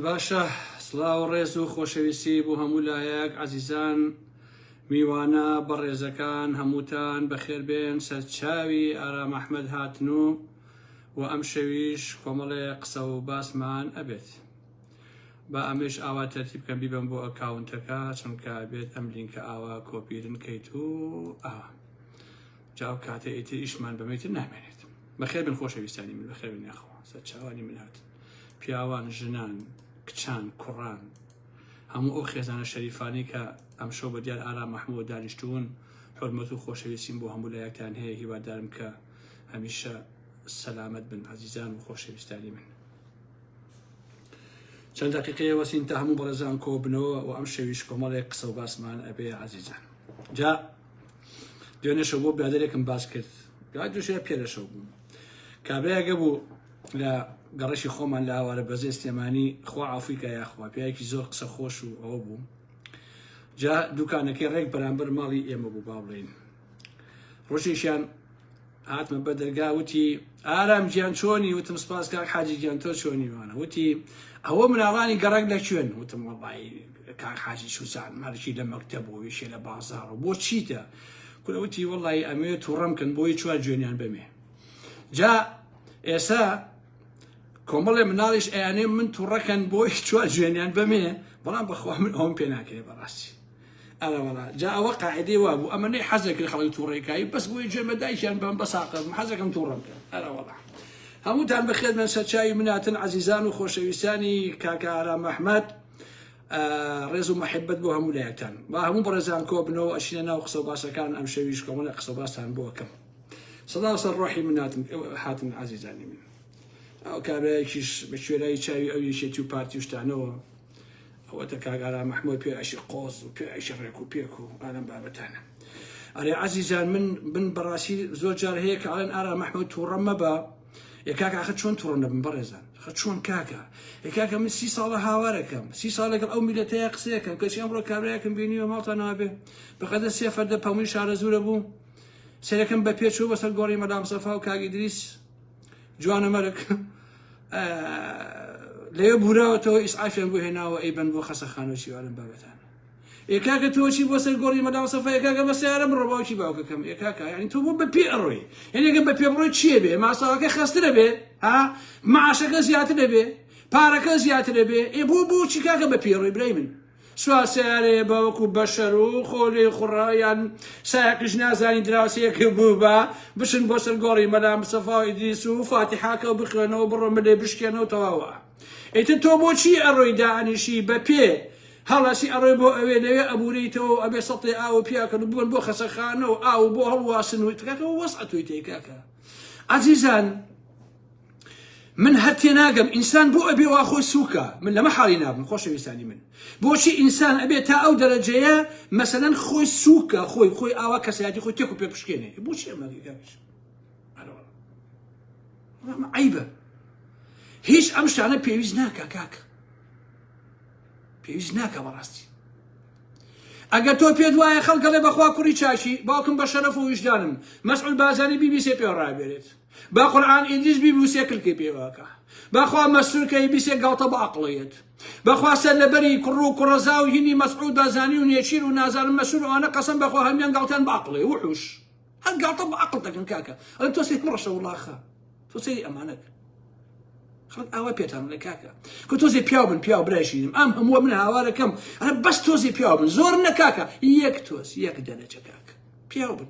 باشە سڵاو ڕێز و خۆشەویستی بۆ هەموو لایەک عەزیزان میوانە بەڕێزەکان هەمووتان بەخێربێن سەرچاوی ئارام ئەحمەد هاتن و ئەم شەویش کۆمەڵێ قسە و باسمان ئەبێت بە ئەمێش ئاوا تەرتیب بکەم بیبەم بۆ ئەکاونتەکە چونکە بێت ئەم لینکە ئاوا کۆپیرن کەیت و جاو کاتە ئیتر ئیشمان بەمەیتر نامێنێت بەخێر بن خۆشەویستانی من بەخێر بن یاخوا سەرچاوانی من هاتن پیاوان ژنان کچان کوڕان هەموو ئەو خێزانە شەریفانی کە ئەم شەو بە دیار ئارام ئەحمەد دانیشتوون حورمەت و خۆشەویستیم بۆ هەموو لایەکتان هەیە هیوادارم کە هەمیشە سەلامەت بن عەزیزان و خۆشەویستانی من چەند دەقیقەیە وەسین تا هەموو بەڕێزان کۆ بنەوە و ئەم شەویش کۆمەڵێک قسە و باسمان ئەبێ عەزیزان جا دوێنێ شەو بۆ برادەرێکم باس کرد دووشەیە پێ لە شەو بووم کابرایەکە بوو لە گەڕەشی خۆمان لە ئاوارە بەزێ سلێمانی خوا عەفوی کە یاخوا پیاوێکی زۆر قسە خۆش و ئەوە بوو جا دوکانەکەی ڕێک بەرامبەر ماڵی ئێمە بوو با بڵێین ڕۆژێکیان هاتمە بە دەرگا وتی ئارام گیان چۆنی وتم سپاس کاک حاجی گیان تۆ چۆنی وانە وتی ئەوە مناڵانی گەڕک لەکوێن وتم وەڵڵی کاک حاجی سوسان مەرجی لە مەکتەب و وێشێ لە بازاڕ و بۆ چیتە وتی وەڵڵی ئەمێ تووڕەمکەن بۆی چوار جوێنیان بەمێ جا ئێستا کۆمەڵێ مناڵیش ئەیانێ من تووڕەکەن بۆی چوار جوێنیان بەمێ بەڵام بەخوا من ئەوم پێ ناکرێ بەڕاستی ئەوەڵا جا ئەوە قاعدەی وا بوو ئەمە نەی حەزەکرد خەڵکی تووڕێکایی بەس بۆی جوێمە دایکیان بەم بەساقم حەزەکەم تووڕەمکە ئەوەڵا هەمووتان بەخێر بن سەرچاوی مناتن عەزیزان و خۆشەویستانی کاکە ئارام ئەحمەد ڕێز و مەحەبەت بۆ هەموو لایەکتان با هەموو بەڕێزان کۆ بنەوە ئەچینە ناو قسە و باسەکان ئەم شەویش کۆمەڵێ قسە و باسان بۆ ئەکەم سەدا سەر ڕۆحی مناتن هاتن عەزیزانی من ئەو کابرایەکیش بە کوێرایی چاوی ئەو یەکێتی و پارتی شتانەوە ئەوەتە کاک ئارام ئەحمەد پێ ئەشی قۆز و پێ ئەشی ڕێک و پێک و ئالەم بابەتانە ئەرێ عەزیزان من بەڕاستی زۆر جار هەیە کە ئەڵێن ئارام ئەحمەد تووڕە مەبە کاکە ئاخە چۆن تووڕە نەبم بەڕێزان چۆن کاکە کاکە من 30 ساڵە هاوارەکەم 30 ساڵ لەگەڵ ئەو میلەتەیە قسەیەکەم کەچی ئەمڕۆ کابرایەکم بینیوە ماڵتان نابێ بەقەدە سێ فەردە پەمووی شارە زوورە بوو سەرەکەم بە پێچوو بەسەر گۆڕی مەدام سەفا و کاک ئیدریس جوانە مەرەک لەوێ بوراوەتەوە ئیسعافیان بۆ هێناوە ئەیبەن بۆ خەسەخانەوەی وارم بابەتان کاکە تۆچی بۆ سەر گۆڕی مەدام سەفا کاکە بە سیارە من ڕۆباوکی باوکەکەم کاکە یعنی تۆ بۆ بە پێ ئەڕۆی یعنی بە پێ بڕۆی چیە بێ ماساڵەکە خەسترە بێ ها معاشەکە زیاتر دەبێ پارەکە زیاتر دەبێ بۆچی کاکە بە پێڕۆی برای من سوا سیارێ باوەکو بەشەر و خۆلێ خوڕایان سایقیش نازانی دراوسەیەکە بوو بە بشن بۆ سەر گۆڕی مەدام سەفا و ئیدریس و فاتیحاکە و بخوێنەوە بڕۆ ملێ بشکێنەوە تەواوە ئیتر تۆ بۆچی ئەڕۆی دانیشی بە پێ هەڵاسی ئەڕۆی بۆ ئەوێ لەوێ ئەبووریتەوە ئەبێ سەڵی ئاو و پیاکەن و بوون بۆ خەسەخانە و ئاو بۆ هەڵواسن و تکاکەەوە وەسعەتوی تێکاکە عەزیزان من هەرتێ ناگەم ئینسان بۆ ئەبێ وا خۆی سووکە من لەمە حاڵی نابم خۆشەویستانی من بۆچی ئینسان ئەبێ تا ئەو دەرەجەیە مەسەلەن خۆی سووکە خۆی ئاوا کەسایەتی خۆی تێک و پێ بشکێنێ بۆچی ئەمەگەش عیبە هیچ ئەم شتانە پێویست ناکە کاکە پێویست ناکە بەڕاستی ئەگەر تۆ پێت وایە خەڵکەڵێ بەخوا کوڕی چاشی باوکم بە شەرەف و ویژدانم مەسعود بازانی بیبیسێ پێ ڕابێرێت با قورئان ئیدریس بیبووسێ کلکەی پێواکە بەخوا مەسعودکەی بیسێ گاڵتە بە عەقڵیەت بەخوا سەرلەبەری کوڕ و کوڕەزا و هینی مەسعود بازانی و نێچیر و نازانم مەسعود ئەوانە قەسەم بەخوا هەمیان گاڵتیان بە عەقڵێ وحوش هەر گاڵتە بە عەقڵ دەکەن کاکە ئەڵێن تۆ سەیری کوڕەشە وڵاخە تۆ سەیری ئەمانەکە خەڵک ئاوا پێتان لە کاکە کە تۆزێ پیاو بن پیاو برایشینم ئەم هەمووە من هاوارەکەم ئەرە بەس تۆزێ پیاو بن زۆرم نە کاکە یەک تۆز یەک دەرەجە کاکە پیاو بن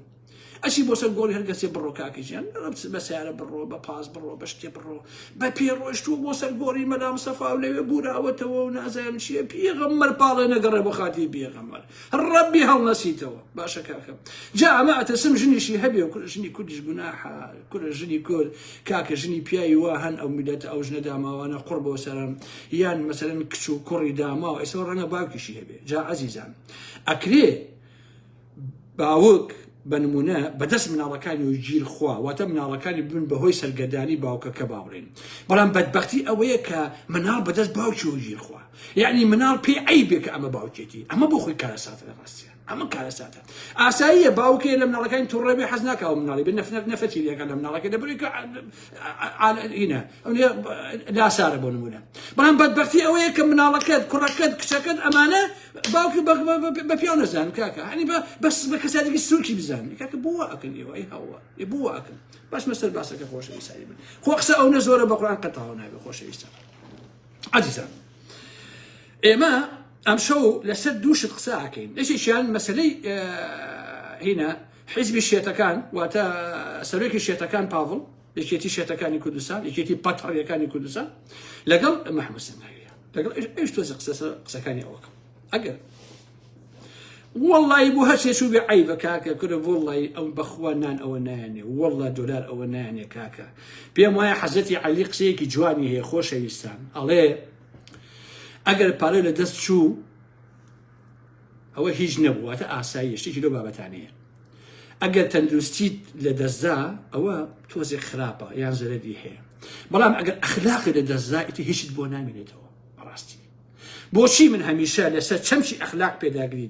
ئەچی بۆ سەر گۆڕی هەرگەسێ بڕۆ کاکەژیان بە سیارە بڕۆ بە پاس بڕۆ بە شتێ بڕۆ بە پێ ڕۆیشتووە بۆ سەر گۆڕی مەدام سەفا و لەوێ بوراوەتەوە و نازانم چییە پێغەمبەر پاڵێ نەگەڕێ بۆ خاتی پێغەمبەر ڕەبی هەڵنەسیتەوە باشە کاکە جا ئەمە ئەتەسم ژنیشی هەبێ و ژنی کوردیش گوناحە کورە ژنی کورد کاکە ژنی پیاوی وا هەن ئەو میلەتە ئەو ژنە داماوانە قوڕ بۆ سەرم یان مەسەلەن کچ و کوڕی داماوە ئێستا ڕەنگە باوکیشی هەبێ جا عەزیزان ئەکرێ باوک بەنمونە بەدەست مناڵەکانی و گیر خوا واتە مناڵەکانی بن بەهۆی سەرگەردانی باوکەکە باوڕێن بەڵام بەدبەختی ئەوەیە کە مناڵ بەدەست باوکی و گیر خوا یعنی مناڵ پێی عەیبێ کە ئەمە باوکێتی ئەمە بۆ خۆی کارەساتە لە ڕاستیان ئەمە کارە ساتە ئاساییە باوکێ لە مناڵەکانی تووڕێبێ حەز ناکاوە مناڵی بێ نەفەتی لێکە لە مناڵەکە دەبڕێت هینە لاسارە بۆ نمونە بەڵام بەدبەختی ئەوەیە کە مناڵەکەت کوڕەکەت کچەکەت ئەمانە باوکی بە پیاو نەزان کاکە هەنی بەس بە کەساتێکی سوورکی بزانانی کاکە بۆ ئەکەن ئێوە ئەی هەوە بۆ ئەکەن باش مەسەر باسەکە خۆشەویستایی بن خۆ قسە ئەو نە زۆرە بە قورئان قەتەڵ نابێ خۆشەویستە عەزیزان ئێمە ئەم شەو لەسەر دووشت قسە ئاکەین لەشیشیان مەسەلەی هینە حیزبی شێتەکان واتە سەرۆکی شێتەکان پاڤڵ یەکێتی شێتەکانی کوردستان یەکێتی پەتەڕیەکانی کوردستان لەگەڵ محەممەد سەنگاویە لەگەڵ ئێش تۆزە قسەکانی ئەوەکەم ئەگەر وەڵڵی بۆ هەرچێک و بێ عیبە کاکە کورە وەڵڵی ئەو بەخوا نان ئەوە نایانێ وەڵڵا دۆلار ئەوە نایانێ کاکە پێم وایە حەزەتی عەلی قسەیەکی جوانی هەیە خۆشەویستان ئەڵێ ئەگەر پارە لە دەست چوو ئەوە هیچ نەبوو واتە ئاسایی شتێکی لەو بابەتانەیە ئەگەر تەندروستیت لە دەستدا ئەوە تۆزێک خراپە یان زەرەری هەیە بەڵام ئەگەر ئەخلاقی لە دەستدا ئیتر هیچت بۆ نامێنێتەوە بەڕاستی بۆچی من هەمیشە لەسەر چەمچی ئەخلاق پێداگری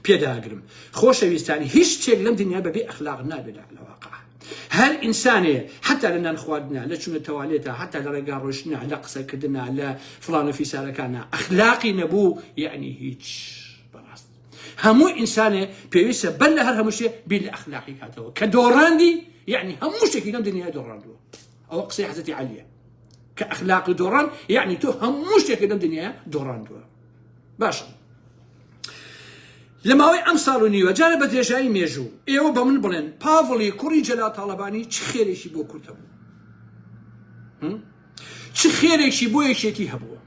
پێداگرم خۆشەویستانی هیچ شتێک لەم دنیا بەبێ ئەخلاق نابێت لە واقع هەر ئینسانێ حتا لە نان خواردنا لە چونە تەوالێتە حتا لە ڕێگا ڕۆشتنا لە قسەکردنا لە فڵانە فیسارەکانە ئەخلاقی نەبوو یعنی هیچ بەڕاست هەموو ئینسانێ پێویستە بەر لە هەر هەموو شتێ بیر لە ئەخلاقی کاتەوە کە دۆڕاندی یعنی هەموو شتێکی لەم دنیا دۆڕاندووە ئەوە قسەی حەزەتی عەلیە کە ئەخلاقی دۆڕان یعنی تۆ هەموو شتێکی لەم دنیا دۆڕاندووە باشە لە ماوەی ئەم ساڵ و نیوە جارە بە درێژایی مێژوو ئێوە بە من بڵێن پاڤڵی کوڕی جەلال تاڵەبانی چ خێرێکی بۆ کورتە بوو چ خێرێکی بۆ یەکێتی هەبووە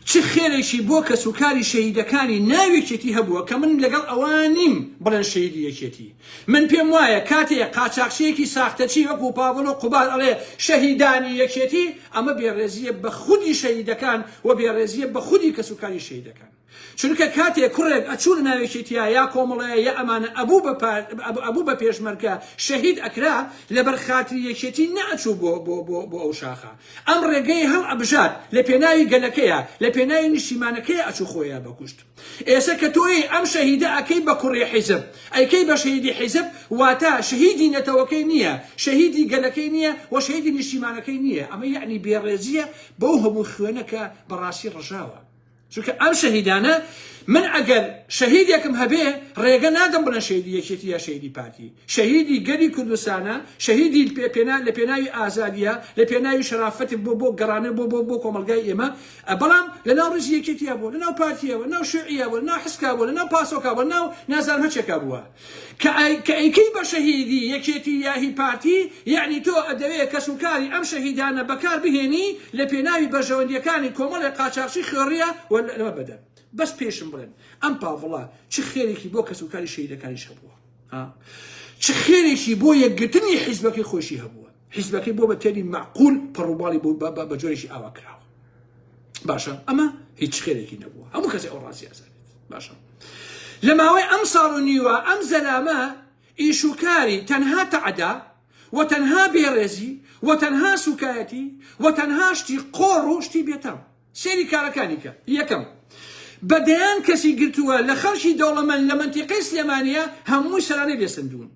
چ خێرێکی بۆ کەسوکاری شەهیدەکانی ناوێکێتی هەبووە کە من لەگەڵ ئەوان نیم بڵێن شەهیدی یەکێتی من پێم وایە کاتێک قاچاقچیەکی ساختەچی وەکو پاڤڵ و قوبال ئەڵێ شەهیدانی یەکێتی ئەمە بێڕێزیە بە خودی شەهیدەکان و بێڕێزیە بە خودی کەسوکاری شەهیدەکان چونکە کاتێک کوڕێک ئەچوو لە ناوێکێتیە یا کۆمەڵەیە یا ئەمانە ئەبوو بە پێشمەرگە شەهید ئەکرا لەبەر خاتری یەکێتی نەئەچوو بۆ ئەو شاخە ئەم ڕێگەی هەڵ ئەبژات لە پێناوی گەلەکەیە لە پێناوی نیشتیمانەکەیە ئەچوو خۆیان بەکوشت ئێستا کە تۆی ئەم شەهیدە ئەکەی بە کوڕی حیزب ئەیکەی بە شەهیدی حیزب واتە شەهیدی نەتەوەکەی نییە شەهیدی گەلەکەی نییە و شەهیدی نیشتیمانەکەی نییە ئەمە یعنی بێڕێزیە بەو هەموو خوێنەکە بەڕاستی ڕژاوە چونکە ئەم شەهیدانە من ئەگەر شەهیدێکم هەبێ ڕێگە نادەم بڵێن شەهیدی یەکێتی یا شەهیدی پارتی شەهیدی گەلی کوردستانە شەهیدی لە پێناوی ئازادیە لە پێناوی شەرافەتی بۆ گەڕانە بۆ کۆمەلگای ئێمە بەڵام لەناو ڕێزی یەکێتیە بوو لەناو پارتیەوە لەناو شوعیە بوو لەناو حزکا بوو لەناو پاسۆکا بوو لەناو نازانم هەرچێکا بووە کە ئەیکەی بە شەهیدی یەکێتی یاهی پارتی یعنی تۆ ئەدەوێت کەسوکاری ئەم شەهیدانە بەکار بهێنی لە پێناوی بەرژەوەندیەکانی کۆمەڵی قاچاقچی خێڕیە لەمە بدەن بەس پێشم بڵێن ئەم پاڤڵە چ خێرێکی بۆ کەسوکاری شەهیدەکانیش هەبووە چ خێرێکی بۆ یەکگرتنی حیزبەکەی خۆشی هەبووە حیزبەکەی بۆ بە تێنی معقول پەڕووباڵی بە جۆرێکی ئاوا کراوە باشە ئەمە هیچ خێرێکی نەبووە هەموو کەسێ ئەو ڕاستی ئازارێت باشە لە ماوەی ئەم ساڵ و نیوە ئەم زەلامە ئیشوکاری تەنها تەعەدا و تەنها بێڕێزی و تەنها سوکایەتی و تەنها شتی قۆڕ و شتی بێتام سێری کارەکانی کە یەکەم بەدەیان کەسی گرتووە لە خەڵکی دەوڵەمەند لە مەنتیقەی سلێمانیە هەمووی سەرانەی لێسەندوون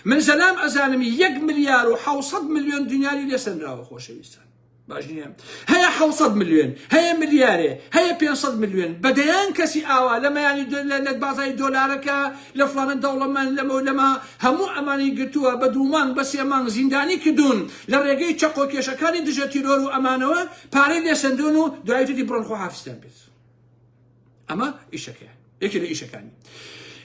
من زەلام ئەزانمی 1 ملیار و 700 ملیۆن دیناری لێسەندراوە خۆشەویستان باش نییە هەیە 700 ملیۆن هەیە ملیارێ هەیە 500 ملیۆن بەدەیان کەسی ئاوا لەمەیانی لە بازای دۆلارەکە لە فڵانە دەوڵەمەند لەمە هەموو ئەمانی گرتووە بە دوومان بە سێمان زیندانی کردوون لە ڕێگەی چەق و کێشەکانی دژە تیرۆر و ئەمانەوە پارەی لێسەندون و دوایتری بڕۆن خۆ حافستان بێت ئەمە ئیشەکە یەکی لە ئیشەکانی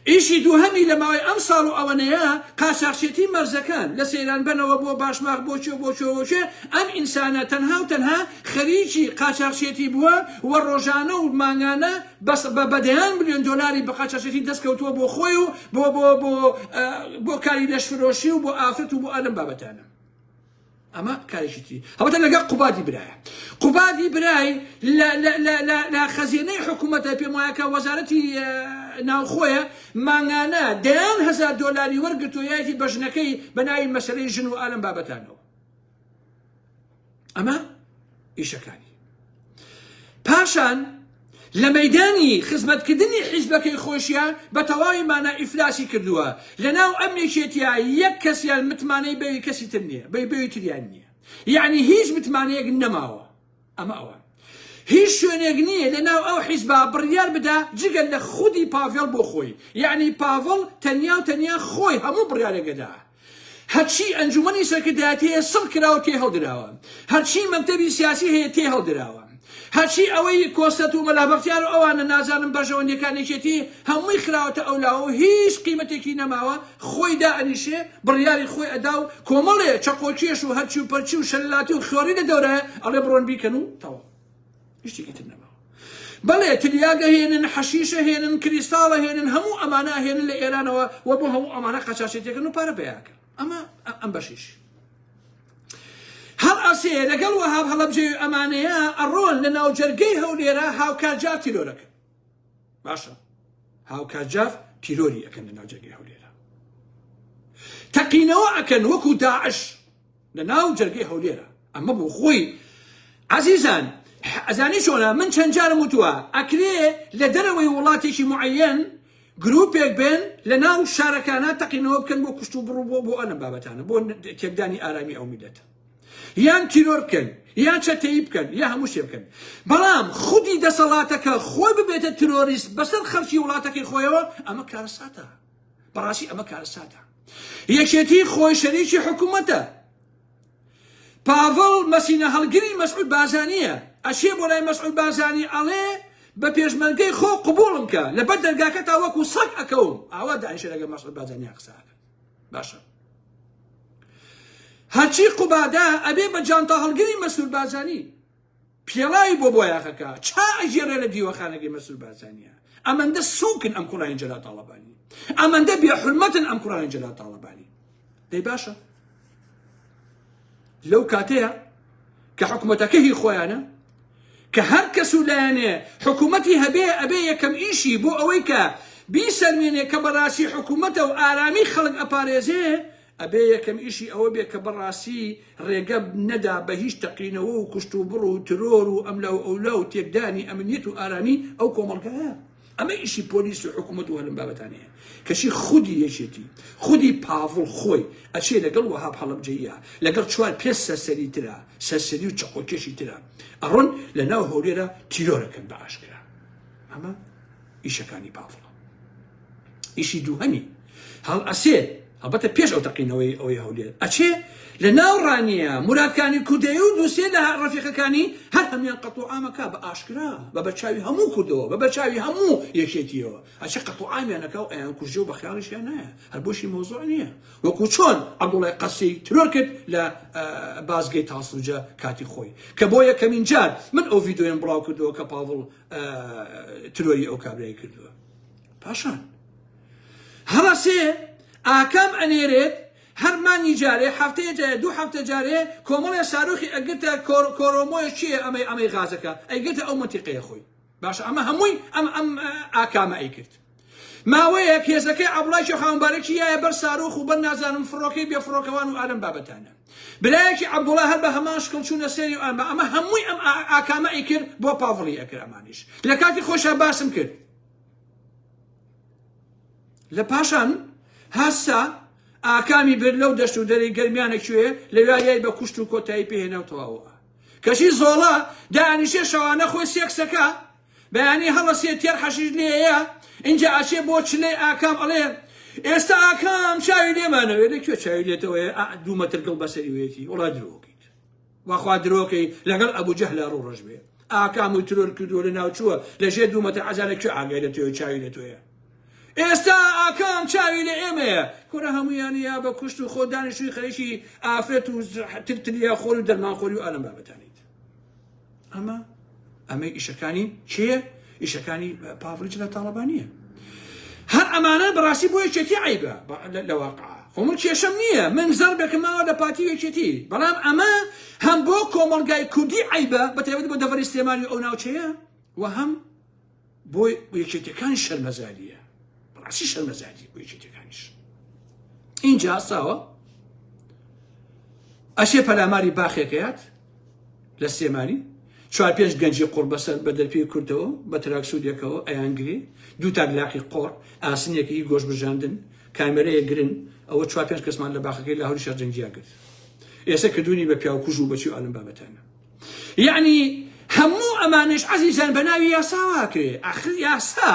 ئیشی دووهەمی لە ماوەی ئەم ساڵ و ئەوەنەیە قاچاقچێتی مەرزەکان لە سەیران بنەوە بۆ باشماغ بۆچێ ئەم ئینسانە تەنها و تەنها خەریکی قاچاقچێتی بووە و ڕۆژانە و مانگانە بە بەدەیان ملیۆن دۆلاری بە قاچاقچێتی دەستکەوتووە بۆ خۆی و بۆ کاری لەشفرۆشی و بۆ ئافرەت و بۆ ئەلەم بابەتانە ئەمە کارێکی تری هەڵبەتە لەگەڵ قوبادی برایە قوبادی برای لە خەزینەی حکوومەتە پێم وایە کە وەزارەتی ناوخۆیە مانگانە دەیان هەزار دۆلاری وەرگرتوویەتی بەژنەکەی بە ناوی مەسەلەی ژن و ئالەم بابەتانەوە ئەمە ئیشەکانی پاشان لە مەیدانی خزمەتکردنی حیزبەکەی خۆشیان بە تەواوی مانە ئیفلاسی کردووە لەناو ئەم یەکێتیە یەک کەسیان متمانەی بەوی کەسی تر نییە بەوی تریان نییە یعنی هیچ متمانەیەک نەماوە ئەمە ئەوە هیچ شوێنێک نییە لەناو ئەو حیزبە بڕیار بدا جگە لە خودی پاڤێڵ بۆ خۆی یعنی پاڤڵ تەنیا و تەنیا خۆی هەموو بڕیارێکەدا هەرچی ئەنجومەنی سەرکردایەتی هەیە سڵ کراوە تێ هەڵدراوە هەرچی مەکتەبی سیاسی هەیە تێ هەڵدراوە هەرچی ئەوەی کۆستەت و مەلابەختیار و ئەوانە نازانم بەژەوەندەکانێکێتی هەمووی خراوەتە ئەولاوە هیچ قیمەتێکی نەماوە خۆی دائەنیشێ بڕیاری خۆی ئەدا و کۆمەڵێ چەقۆکێش و هەرچی و پەرچی و شەلاتی و خۆری لە دەورەیە ئەڵێ بڕۆن بیکەن و تەواو هیچێکی تر نەماوە بەڵێ تریاگە هێنن حەشیشە هێنن کریستاڵە هێنن هەموو ئەمانە هێنن لە ئێرانەوە وە بۆ هەموو ئەمانە قەچاشێتێکن و پارە بەیاکە ئەمە ئەم بەشیش هەڵ ئەسێ لەگەڵ وەهاب هەڵەبجێ ئەمانەیە ئەڕۆن لە ناوجەرگەی هەولێرە هاوکارجاف تیرۆرەکە باشە هاوکارجاف تیرۆری ئەەکەن لە ناوجەرگەی هەولێرە تەقینەوە ئەکەن وەکو داعش لە ناو جەرگەی هەولێرە ئەمە بۆ خۆی عەزیزان ئەزانی چۆنە من چەند جارم وتووە ئەکرێ لە دەرەوەی وڵاتێکی معەیەن گروپێک بێن لە ناو شارەکانە تەقینەوە بکەن بۆ کوشت و بڕوو بۆ ئەنە بابەتانە بۆ تێکدانی ئارامی ئەو میلەتە یان تیرۆر بکەن یان چەتەیی بکەن یا هەموو شتێ بکەن بەڵام خودی دەسەڵاتەکە خۆی ببێتە تیرۆریست بەسەر خەڵکی وڵاتەکەی خۆیەوە ئەمە کارەساتە بەڕاستی ئەمە کارەساتە یەکێتی خۆی شەریکی حکوومەتە پاڤڵ مەسینە هەڵگری مەسعود بازانیە ئەچێ بۆ لای مەسعود بازانی ئەڵێ بە پێشمەرگەی خۆ قبوڵم کە لەبەر دەرگاکە تا وەکو سەگ ئەکەوم ئاوا داعیشە لەگەڵ مەسعود بازانیا قساکە باشە هەرچی قوبادا ئەبێ بە جانتا هەڵگری مەسعود بازانی پێڵاوی بۆ بۆیاخەکە چا ئەژێڕێ لە دیوەخانەکەی مەسعود بازانیە ئەمەندە سووکن ئەم کوڕانی جەلال تاڵەبانی ئەمەندە بێحورمەتن ئەم کوڕانی جەلال تاڵەبانی دەی باشە لەو کاتەیە کە حکوومەتەکەی خۆیانە کە هەر کەس و لایەنێ حکوومەتی هەبێ ئەبێ یەکەم ئیشی بۆ ئەوەی کە بیسەلمێنێ کە بەڕاستی حکوومەتە و ئارامی خەڵک ئەپارێزێ ئەبێ یەکەم ئیشی ئەوە بێ کە بەڕاستی ڕێگە نەدا بە هیچ تەقینەوە و کوشت و بڕ و ترۆر و ئەملا و ئەولا و تێکدانی ئەمنیەت و ئارامی ئەو کۆمەڵگەیە ئەمە ئیشی پۆلیس و حکوومەت و هەلم بابەتانەیە کەشی خودی یەکێتی خودی پاڤڵ خۆی ئەچێ لەگەڵ وەهاب هەڵەبجەیە لەگەڵ چوار پێ سەرسەری ترە سەرسەری و چەقۆکێشی ترە ئەڕۆن لە ناو هەولێرە تیرۆرەکەن بە ئاشکرا ئەمە ئیشەکانی پاڤڵە ئیشی دووهەمی هەڵ ئەسێ هەڵبەتە پێش ئەو تەقینەوەی ئەوەی هەولێر ئەچێ لە ناو ڕانیە مرادکانی کوردەیە و دووسێ لە ڕەفیقەکانی هەر هەمیان قەت و ئامەکە بە ئاشکرا بە بەرچاوی هەموو کوردەوە بە بەرچاوی هەموو یەکێتیەوە ئەچێ قەت و ئامیانەکە و ئەیان کوژێ و بە خیاڵیشیان نایە هەر بۆشی مۆزوع نییە وەکو چۆن عەبدوڵای قەسی ترۆر کرد لە بازگەی تاسوجە کاتی خۆی کە بۆ یەکەمین جار من ئەو ڤیدۆیان بڵاو کردەوە کە پاڤڵ ترۆری ئەو کابرای کردووە پاشان هەڵەسێ ئاکام ئەنێرێت هەرمانی جارێ هەفتەیە دوو هەفتە جارێ کۆمەڵێ ساروخی ئەگرتە کۆرۆمۆی چییە ئەمەی غازەکە ئەیگرتە ئەو مەنتیقەیە خۆی باشە ئەمە هەمووی ئەم ئاکامە ئەیکرد ماوەیە کێزەکەی عەبدوڵای خاوەنبارێکی یایە بەر ساروخ و بەر نازانم فڕۆکەی بێفڕۆکەوان و ئارەم بابەتانە برایەکی عەبدوڵا هەر بە هەمان شکڵ چوونە سێری و ئەمە هەمووی ئەم ئاکامە ئەیکرد بۆ پاڤڵی ئەکرد ئەمانیش لە کاتی خۆشە باسم کرد لە پاشان هەستا ئاکامی بر لەو دەشت و دەری گەرمیانێکوێ لەوایای بە کوشت و کۆتایی پێهێنەوتەوە کەشی زۆڵە دانیشێ شەوانە خۆی سێکسەکە بەیانی هەڵەسێ تێر حەشیش لێیە اینجا ئاچێ بۆ چلەی ئاکام ئەڵێ ئێستا ئاکام چاوی لێمانەوێ لەکوێ چاوی لێتەوەیە دوو مەتر گڵ بەسەری وێتی وڵای درۆکیت واخوا درۆکەی لەگەڵ ئەبوو جەهلا ڕوو ڕەش بێ ئاکام و ترۆر کردووە لە ناوچووە لەژێر دوو مەتر عەزارێک کوێ ئاگای لەتوێ چاوی لێتوەیە ئێستا ئاکام چاوی لە ئێمەیە کورە هەمویان یا بە کوشت و خۆ دانیشتووی خەریکی ئافرەت و ترتریا خۆر و دەرمانخۆری و ئالەم بابەتانیت ئەمەی ئیشەکانی چییە؟ ئیشەکانی پاڤڵی جەلال تاڵەبانیە هەر ئەمانە بەڕاستی بۆ یەکێتی عیبە لە واقعە خۆ من کێشەم نییە من زەربێکماوە لە پاتی یەکێتی بەڵام ئەمە هەم بۆ کۆمەڵگای کوردی عیبە بەتایبەت بۆ دەڤەری سلێمانی ئەو ناوچەیە و هەم بۆ یەکێتیەکانی شەرمەزاریە ڕاستی شەرمەزاری بۆ یەکێتیەکانیش اینجا ساوە ئەشێ پەلاماری باخێکەیات لە سلێمانی 4 5 گەنجی قوڕ بەسەر بە دەرپی کورتەوە بە تراکسودێکەوە ئەیانگری 2 تاگلاقی قۆڕ ئاسنێکی گۆشت بژاندن کامێرەیە گرن ئەوە 4 5 کەسمان لە باخەکەی لە هەوری شەرجەنگیا کرد ئێستا کردوونی بە پیاوکوژ و بەچی ئالم بابەتانە یعنی هەموو ئەمانش عەزیزان بە ناوی یاساوا کرێ ئاخر یاسا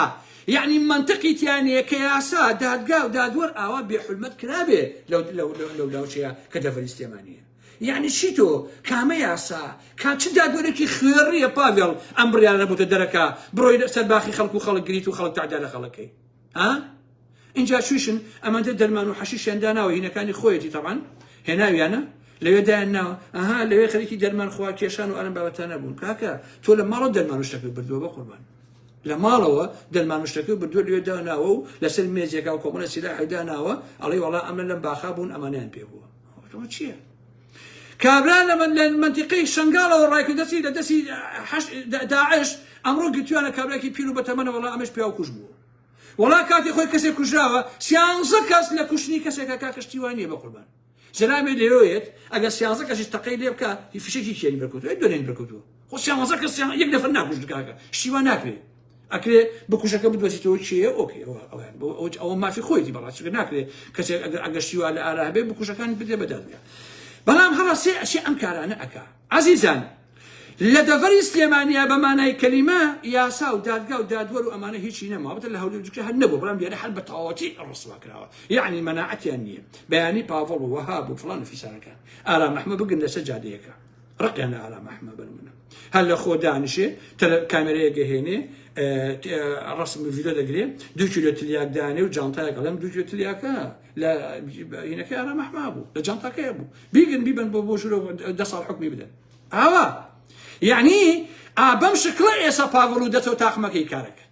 یعنی منطقی تیانەیە کە یاسا دادگا و دادوەر ئاوا بێحورمەت کرابێ لەو لاوچەیە کە دەڤەریستێمانیە یعنی چی تۆ کامە یاسا کا چ دادوەرێکی خوێڕیە پاڤێڵ ئەم بڕیانە بۆتە دەرەکە بڕۆی سەر باخی خەڵک و خەڵک گریت و خەڵک تعدا لە خەڵەکەی ها اینجا چویشن ئەمەندە دەرمان و حەشیشیان داناوە هینەکانی خۆیەتی تەبعاً هێناویانە لەوێ دایانناوە ئەها لەوێ خەریکی دەرمان خوا کێشان و ئەلم بابەتانە بوون کاکە تۆ لە ماڵەوە دەرمان شتەکە بردووە بە قوربان لە ماڵەوە دەرمان شتەکە بردووە لەوێ داناوە و لەسەر مێزێکا و کۆمەڵە سیلاحی داناوە ئەڵێ وەڵا ئەمە لەم باخا بوون ئەمانیان پێ بووە تۆ چییە کابرا لە منتیقەی شنگاڵەوە ڕایکردەچی لە دەستی داعش ئەمڕۆ گرتویانە کابراکی پیر و بەتەمەنە وەڵا ئەمەش پیا و کوژ بووە وەڵا کاتی خۆی کەسێک کوژراوە 11 کەس لە کوشتنی کەسێکە کاکەشتی وانیە بە قوربان جنابێ لێرۆیەت ئەگەر 11 کەسیش تەقەی لێ بکە فیشێکی کێنی بەرکەوتووە دوێنێن بەرکەوتووە خۆ 11 کەس یەک نەفەر ناکوژ کاکە شتیوان ناکرێت ئەکرێ بکوشەکە بدوەسیتەوە چییە ئۆکێ ئەوە مافی خۆیتی بەڵات چکە ناکرێت کەسێک ئەگەر شتیوا لە ئارا بێ بکوشەکان بدێ بەدادگا بەڵام هەڵا سێ ئەشی ئەم کارانە ئەکا عەزیزان لە دەڤەری سلێمانیا بەمانای کەلیمە یاسا و دادگا و دادوەر و ئەمانە هیچی نەما بەتە لە هەولێر جوکە هەر نەبوو بەڵام دیارە هەر بە تەواوەتی ڕسوا کراوە یعنی مەناعەتیان نییە بەیانی پاڤڵ و وەهاب و فڵان و فیسانەکان ئارام ئەحمەد بگن لەسەر جادەیەکە ڕقیان لە ئارام ئەحمەد بنمونە هەر لە خۆ دانیشێ کامێرەیەکە هێنێ ڕسم ڤیدیۆ دەگرێ 2 کیلۆ تلیاک دانێ و جانتایەکە لەم 2 کیلۆ تلیاکە لە هینەکەی ئارام ئەحمەد بوو لە جانتاکەیە بوو بیگن بیبن بۆ ژوورەوە 10 ساڵ حکمی بدەن ئاوا یعنی بەم شکڵە ئێستا پاڤڵ و دەچەوە تاقمەکەی کارەکەن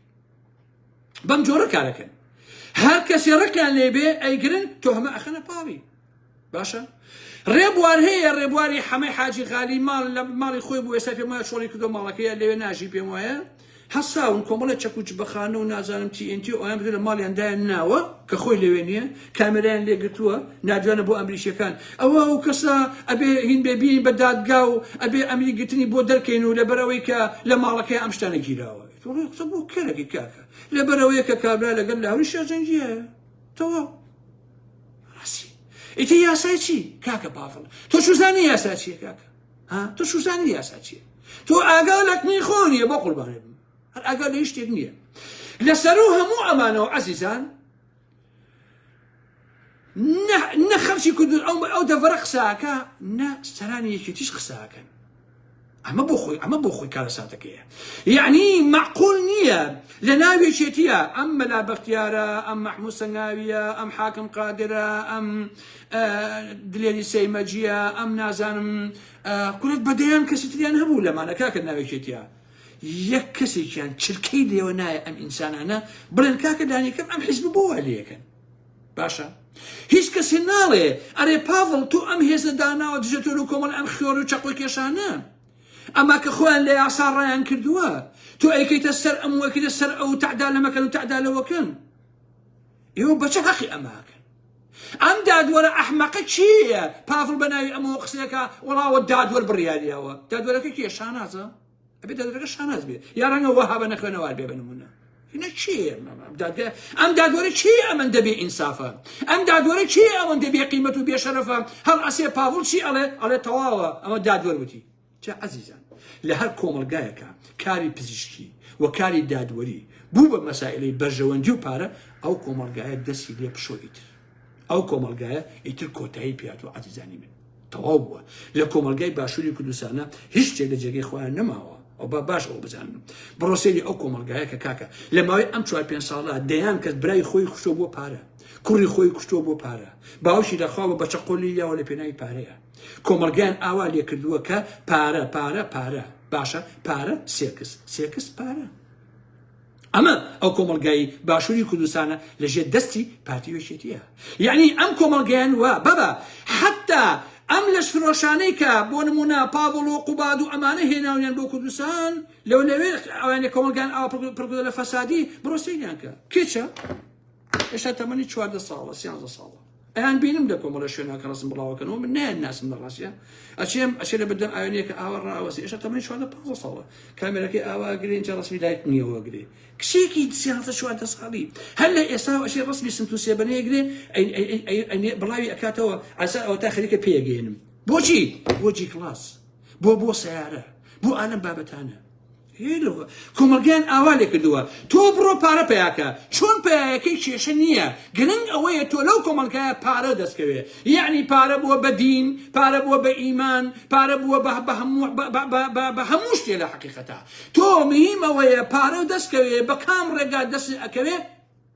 بەم جۆرە کارەکەن هەر کەسی ڕێکیان لێبێ ئەیگرن تۆهمە ئەخەنە پاوی باشە ڕێبوار هەیە ڕێبواری حەمەی حاجی غالی ماڵ لە ماڵی خۆی بوو ئێستا پێم وایە شۆڕی کردو ماڵەکەیە لەوێ ناژی پێم وایە هەساون کۆمەڵە چەکوچ بەخانە و نازانم TNT و ئەویان بدە لە ماڵیان دایان ناوە کە خۆی لەوێ نییە کامێرایان لێگرتووە نادوانە بۆ ئەمریکیەکان ئەوە و کەسە ئەبێ هین بێبین بە دادگا و ئەبێ ئەمری گرتنی بۆ دەرکەین و لەبەرەوەی کە لە ماڵەکەی ئەم شتانە گیراوە قسە بۆ کەرەی کاکە لەبەرەوەی کە کابرا لەگەڵ لە هەوری شێرجەنگیە تەواو ڕاستی ئیتر یاسای چی کاکە پافڵ تۆ شوزانی یاسا چییە کاکە تۆ شوزانی یاسا چییە تۆ ئاگا لەکنی خۆ نییە بۆ قوربانێ بم هەر ئاگا لە هیچ شتێک نییە لەسەر و هەموو ئەمانەوە عەزیزان نە خەڵکی کوردن ئەو دەڤەرە قساکە نە سەرانی یەکێتیش قساکەن ئەمە بۆ خۆی کارە ساتەکەیە یعنی معقول نییە لە ناوێکێتیە ئەم مەلا بەختیارە ئەم مەحموود سەنگاویە ئەم حاکم قادرە ئەم دلێری سەیمەجیە ئەم نازانم کورێک بەدەیان کەسی تریان هەبوو لەمانە کاکە ناوێکێتیە یەک کەسێکیان چرکەی لێوە نایە ئەم ئینسانانە بڵێن کاکە دانیەکەم ئەم حیزب بۆ وا لێەکەن باشە هیچ کەسی ناڵێ ئەرێ پاڤڵ تۆ ئەم هێزە داناوە دژێتۆ و کۆمەڵ ئەم خێر و چەقۆی کێشانە ئەما کە خۆیان لە یاسا ڕایان کردووە تۆ ئەیکەیتە سەر ئەم وەکیتە سەر ئەو تعدا لەمەکەن و تعدا لەوەکەن ئێوە بەچە حەقی ئەماکەن ئەم دادوەرە ئەحمەقە چییە پاڤڵ بە ناوی ئەمەوە قسەیەکە وەڵاوە دادوەر بڕیاریەوە دادوەرەکە کێ شانازە ئەبێ دادوەرەکە شاناز بێت یا ڕەنگە وەهابە نەخوێنەوار بێ بنمونە هینە چییە ئەم دادوەرە چی ئەمەن دەبێ ئینسافە ئەم دادوەرە چی ئەوەن دەبێ قیمەت و بێشەرەفە هەڵ ئەسێ پاڤڵ چی ئەڵێ تەواوە ئەمە دادوەر وتی جا عەزیزان لە هەر کۆمەلگایەکە کاری پزیشکی و کاری دادوەری بوو بە مەسائلەی بەرژەوەندی و پارە ئەو کۆمەلگایە دەستی لێ پشۆ ئیتر ئەو کۆمەلگایە ئیتر کۆتایی پێهاتوە عەزیزانی من تەواو بووە لە کۆمەلگای باشووری کوردستانە هیچ شتێک لە جێگەی خۆیان نەماوە ئەو باش ئەو بزانن بڕۆسێری ئەو کۆمەلگایە کە کاکە لە ماوەی ئەم 4-5 ساڵە دەیان کەس برای خۆی کوشتۆ بۆ پارە کوڕی خۆی کوشتۆ بۆ پارە باوشی لەخواوە بەچە قۆلی یاوە لە پێناوی پارەیە کۆمەلگایان ئاوا لێ کردووە کە پارە باشە پارە سێکس پارە ئەمە ئەو کۆمەلگای باشووری کوردستانە لەژێر دەستی پارتی وێشێتیە یعنی ئەم کۆمەلگایان وە بەبە حتا ئەم لەش فرۆشانەی کە بۆ نمونە پاڤڵ و قوباد و ئەمانە هێناونیان بۆ کوردستان لەوێ ئەوانێ کۆمەلگایان ئاوا پڕکردە لە فەسادی بڕۆسەیان کە کێچە هێشتا تەمەنی 14 ساڵە 13 ساڵە ئەیان بینم لە کۆمەڵە شوێناکە ڕسم بڵاوەکەنەوە من ناسم لە ڕاستیە ئەچێ لە بەردەم ئاوێنەیەکە ئاوا ڕاوەسی ئێشتا تەمەنی 15 ساڵە کامێرەکەی ئاواگرێ اینجا ڕسمی لایەک نییە وەگرێ کچێکی 14 ساڵی هەر لە ئێستا ئەشێ ڕسمی سمت و سێبەنەیەگرێ بڵاوی ئەکاتەوە ئاسا ئەوە تا خەریکە پێگەێنم بۆچی بۆ جی کلاس بۆ سیارە بۆ ئالەم بابەتانە کۆمەلگەیان ئاوا لێ کردووە تۆ بڕۆ پارە پیاکە چۆن پیاەکەی کێشە نییە گرنگ ئەوەیە تۆ لەو کۆمەلگایە پارە دەستکەوێ یعنی پارە بووە بە دین پارە بووە بە ئیمان پارە بووە بە هەموو شتێ لە حەقیقەتە تۆ مهم ئەوەیە پارە دەستکەوێ بە کام ڕێگا دەست ئەکەوێ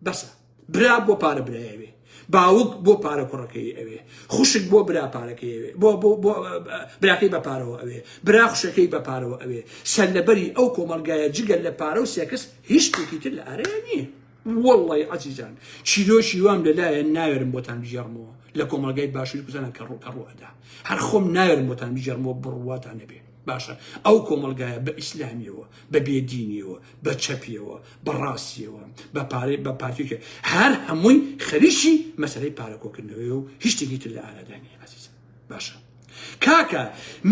بەسە برا بۆ پارە برایەوێ باوک بۆ پارە کوڕەکەی ئەوێ خوشک بۆ برا پارەکەی ئەوێ بۆ براکەی بە پارەوە ئەوێ برا خوشەکەی بە پارەوە ئەوێ سەرلەبەری ئەو کۆمەلگایە جگەل لە پارە و سێکس هیچ شتێکی تر لە ئارەیە نییە وەڵڵی عەزیزان چیرۆشی وام لەلایەن ناوێرم بۆتان بژێڕمەوە لە کۆمەلگای باشووری کوردستان کە ڕوئەدا هەر خۆم ناوێرم بۆتان بژێڕمەوە بڕواتان نەبێ باشە ئەو کۆمەلگایە بە ئیسلامیەوە بە بێدینیەوە بە چەپیەوە بە ڕاستیەوە بە پارەی بە پارتیکە هەر هەمووی خەریکی مەسەلەی پارەکۆکردنەوەی و هیچ شتێکی تر لە ئارادانی عەزیزە باشە کاکە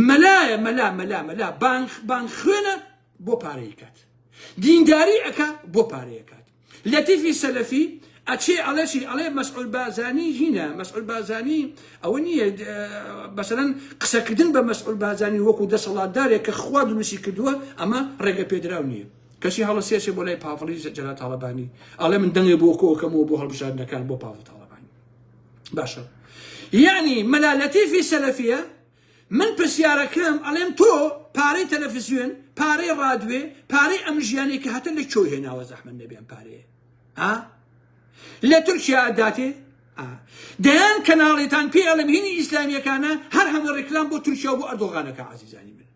مەلایە مەلا بانگ خوێنە بۆ پارەی کات دینداری ئەکا بۆ پارەیە کات لەتیفی سەلەفی ئەچێ ئەڵێشی ئەڵێ مەسعود بازانی هینە مەسعود بازانی ئەوە نییە بەسەرەن قسەکردن بە مەسعود بازانی وەکو دەسەڵاتدارێک کە خوا دروستی کردووە ئەمە ڕێگە پێدراو نییە کەسی هەڵەسێشێ بۆ لای پاڤڵی جەلات تاڵەبانی ئەڵێ من دەنگێ بۆ کۆکەمەوە بۆ هەڵبژاردنەکان بۆ پاڤڵ تاڵەبانی باشە یعنی مەلالەتیفی سەلەفیە من پرسیارەکەم ئەڵێم تۆ پارەی تەلەڤیزیۆن پارەی ڕادوێ پارەی ئەم ژیانی کە هەتە لە کۆی هێناوە زەحمەت نەبێن پارەیە لە تورکیا داتێ دەیان کەناڵێتان پێ ئەڵێم هینی ئیسلامیەکانە هەر هەموو ڕێکلام بۆ تورکیا و بۆ ئەردۆغانەکە عەزیزانی من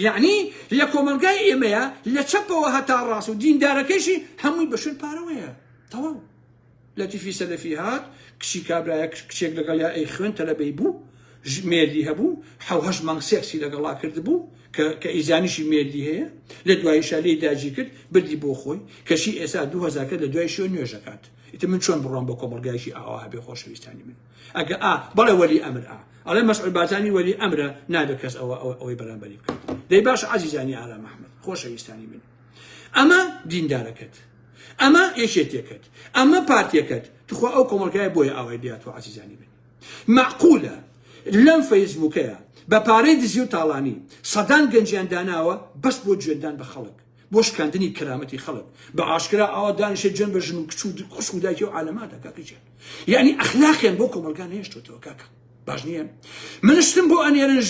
یعنی لە کۆمەلگای ئێمەیە لە چەپەوە هەتا ڕاست و دیندارەکەیشی هەمووی بە شوێن پارەوەیە تەواو لەتیفی سەلەفی هات کچی کابرایە کچێک لەگەڵ یا ئەی خوێن تەلەبەی بوو مێردی هەبوو حەوهەش مانگ سێکسی لەگەڵا کرد بوو کە ئیزانیشی مێردی هەیە لە دواییشا لێی داجی کرد بردی بۆ خۆی کەشی ئێستا 2000 کرد لە دوای شوێ نوێژەکات ئیتر من چۆن بڕۆم بە کۆمەلگایشی ئاوا هەبێ خۆشەویستانی من ئەگە بەڵێ وەلی ئەمر ئەڵێ مەسعود بازانی وەلی ئەمرە نابێت کەس ئەوەی بەرامبەری بکات دەی باش عەزیزانی ئارام ئەحمەد خۆشەویستانی من ئەمە دیندارەکەت ئەمە یەکێتیەکەت ئەمە پارتیەکەت تخوا ئەو کۆمەلگایە بۆیە ئاوای دیاتوە عەزیزانی من معقولە لەم فەیسبووکەیە بە پارەی دزی و تاڵانی سەدان گەنجیان داناوە بەس بۆ گوێندان بە خەڵک بۆ شکاندنی کەرامەتی خەڵک بە ئاشکرا ئەوە دانیشێ جێن بە ژن و کچ و خوشک و دایکی و عالەماتە کاکەجیان یعنی ئەخلاقیان بۆ کۆمەلگا نەهێشتوتەوە کاکە باش نییە منشتم بۆ ئەنێرن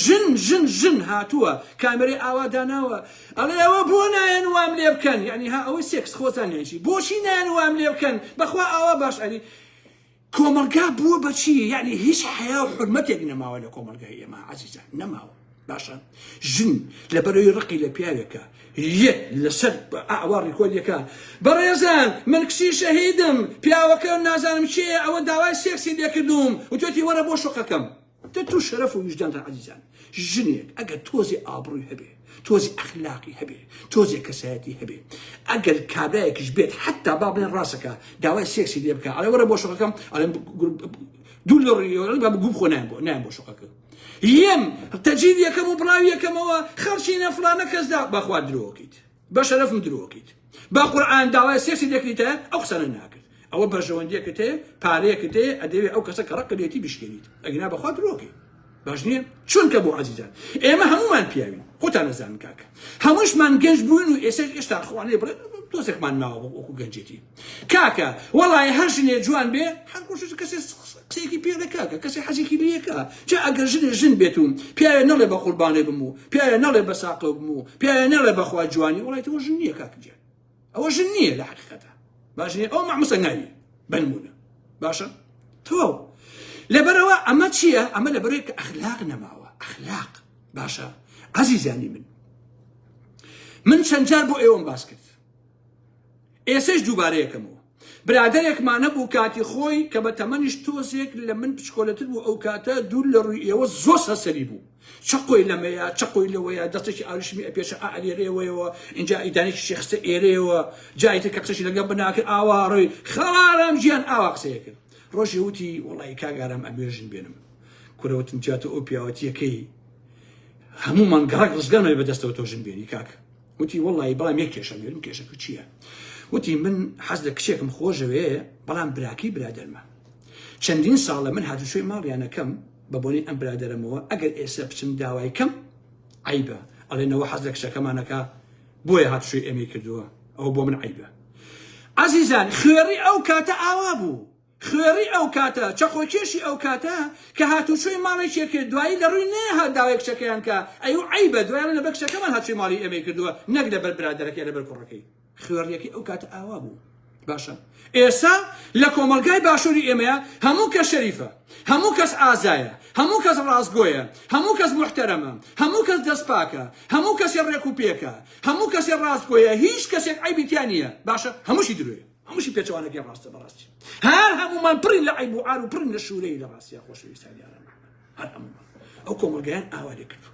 ژن هاتووە کامێرەی ئاوا داناوە ئەڵێ ئەوە بۆ نایەن وام لێ بکەن یعنی ها ئەوەی سێکس خۆتانێکی بۆچی نایەن وام لێ بکەن بەخوا ئاوا باش ئەنی کۆمەلگا بووە بەچی یعنی هیچ حیا و حورمەتێک نەماوە لە کۆمەلگای ئێمە عەزیزان نەماوە باشە ژن لەبەرەوەی ڕقی لە پیاوێکە یەک لەسەر ئاواری کۆلیەکە بەڕێزان من کچی شەهیدم پیاوەکە نازانم چێ ئەوە داوای سێکسی لێکردوم و توێتی وەرە بۆ شوقەکەم تو شەرەف و وجدانتان عەزیزان ژنێک ئەگەر تۆزی ئابڕووی هەبێ تۆزی ئەخلاقی هەبێ تۆزی کەسایەتی هەبێ ئەگەر کابرایەکیش بێت حتا با بڵێن ڕاستەکە داوای سێکسی لێ بکە ئەڵێ وەرە بۆ شوقەکەم ئەڵێم دوو لە ڕێوە با گوب خۆ نایەن بۆ شوقەکە یەم تەجید یەکەم و بڵاوی یەکەمەوە خەڵچینە فڵانە کەسدا بەخوا درۆکیت بە شەرەفم درۆکیت با قورئان داوای سێکسی لێکریتە ئەو قسەنە ناکرد ئەوە بەژەوەندیەکت هەیە پارەیەکت هەیە ئەدەوێت ئەو کەسە کە ڕقلێتی بشکێنیت ئەگەنا بەخوا درۆکی باش نییە چونکە بۆ عەزیزان ئێمە هەمومان پیاوین خۆتان نەزانن کاکە هەمووشمان گەنج بووین و ئێستا خوانێ بڵێ دۆزێکمان ماوە وەکو گەنجێتی کاکە وەڵای هەر ژنێ جوان بێ هەر کەسێ قسەیەکی پێ دەکاکە کەسێ حەزێکی لێکە جا ئەگەر ژن بێت و پیاوێ نەڵێ بە قوربانێ بم و پیاوێ نەڵێ بە ساقە بم و پیاوێ نەڵێ بەخوا جوانی وەڵای تەوە ژن نییە کاکەجیان ئەوە ژن نییە لە حەقیقەتە باش نییە ئەو مەحموسە ناویە بنمونە باشە تۆ لەبەرەوە ئەمە چییە ئەمە لەبەرەوەی کە ئەخلاق نەماوە ئەخلاق باشە عەزیزانی من چەند جار بۆ ئێوەم باس کرد ئێسش دووبارەیەکەمەوە برادێکمانە بوو کاتی خۆی کە بە تەمەنیش تۆزێک لە من پشکۆلەتر بوو ئەو کاتە دوور لە ڕووی ئێوە زۆر سەسەری بوو چقۆی لەمەیە چقۆی لەوەیە دەستێکی ئاریشمی ئەپێشە ئالێرێەوەیەوە اینجا ئیدانێکی شێخستە ئێرەیەوە جایتە کە قسەشی لەگەڵ بناکرد ئاوا ڕۆی خەڵارم ژیان ئاوا قسەیە کرد ڕۆژی وتی وڵی کاگارم ئەمێژن بێنم کوورەوتم جاتە ئەو پیاوەتیەکەی هەمومان گەڕک ڕزگانەوەی بەدەستەوە تۆژن بێنی کاکە وتی وڵی بەڵام یەک کێشە بێنم کێشەکە چییە وتی من حەز لە کچێکم خۆشەوەیە بەڵام براکی برادەرمە چەندین ساڵە من هاتوچۆی ماڵیانەکەم بە بۆنی ئەم برادەرمەوە ئەگەر ئێستا بچم داوای کەم عیبە ئەڵێنەوە حەز لە کچەکەمانەکە بۆیە هاتوچۆی ئەمەی کردووە ئەوە بۆ من عیبە عزیزان خوێڕی ئەو کاتە ئاوا بوو خوێڕی ئەو کاتە چەقۆکێشی ئەو کاتە کە هاتوچۆی ماڵێکێکە دوایی لە ڕووی نەهات داوای کچەکەیان کە ئەو عیبە دوایان لە بە کچەکەمان هاتوچۆی ماڵی ئەمەی کردووە نەک لەبەر برادەرەکەی لەبەر کوڕەکەی خوێڕیەکەی ئەو کاتە ئاوا بوو باشە ئێستا لە کۆمەلگای باشووری ئێمەیە هەموو کەس شەریفە هەموو کەس ئازایە هەموو کەس ڕاستگۆیە هەموو کەس محتەرەمە هەموو کەس دەستپاکە هەموو کەسێ ڕێک و پێکە هەموو کەسێ ڕاستگۆیە هیچ کەسێک عیبیان نییە باشە هەمووشی درۆیە هەمووشی پێچەوانەکەی ڕاستە بەڕاستی هەر هەمومان پڕین لە عیب و عار و پڕین لە شوورەی لە ڕاستیە خۆشەویستانیانە هەر هەمومان ئەو کۆمەلگایان ئاوا لێ کردو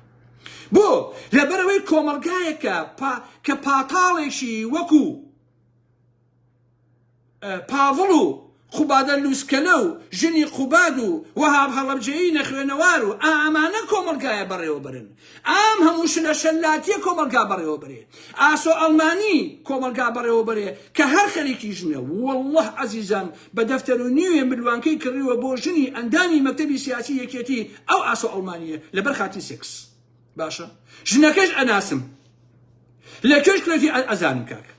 بۆ لەبەرەوەی کۆمەلگایەکە کە پاتاڵێکی وەکو پاڤڵ و خوبادە لوسکەنە و ژنی خوباد و وەهاب هەڵەبجەیی نەخوێنەوار و ئامانە کۆمەلگایە بەڕێوە برن ئام هەموو شنە شەلاتیە کۆمەلگا بەڕێوە بەرێ ئاسۆ ئەڵمانی کۆمەلگا بەڕێوە بەرێ کە هەر خەریکی ژنە وەڵڵەه عەزیزان بە دەفتەر و نیوێ ملوانکەی کڕیوە بۆ ژنی ئەندامی مەکتەبی سیاسی یەکێتی ئەو ئاسۆ ئەڵمانیە لەبەر خاتی سێکس باشە ژنەکەش ئەناسم لە کێش کرێتی ئەزانم کاکە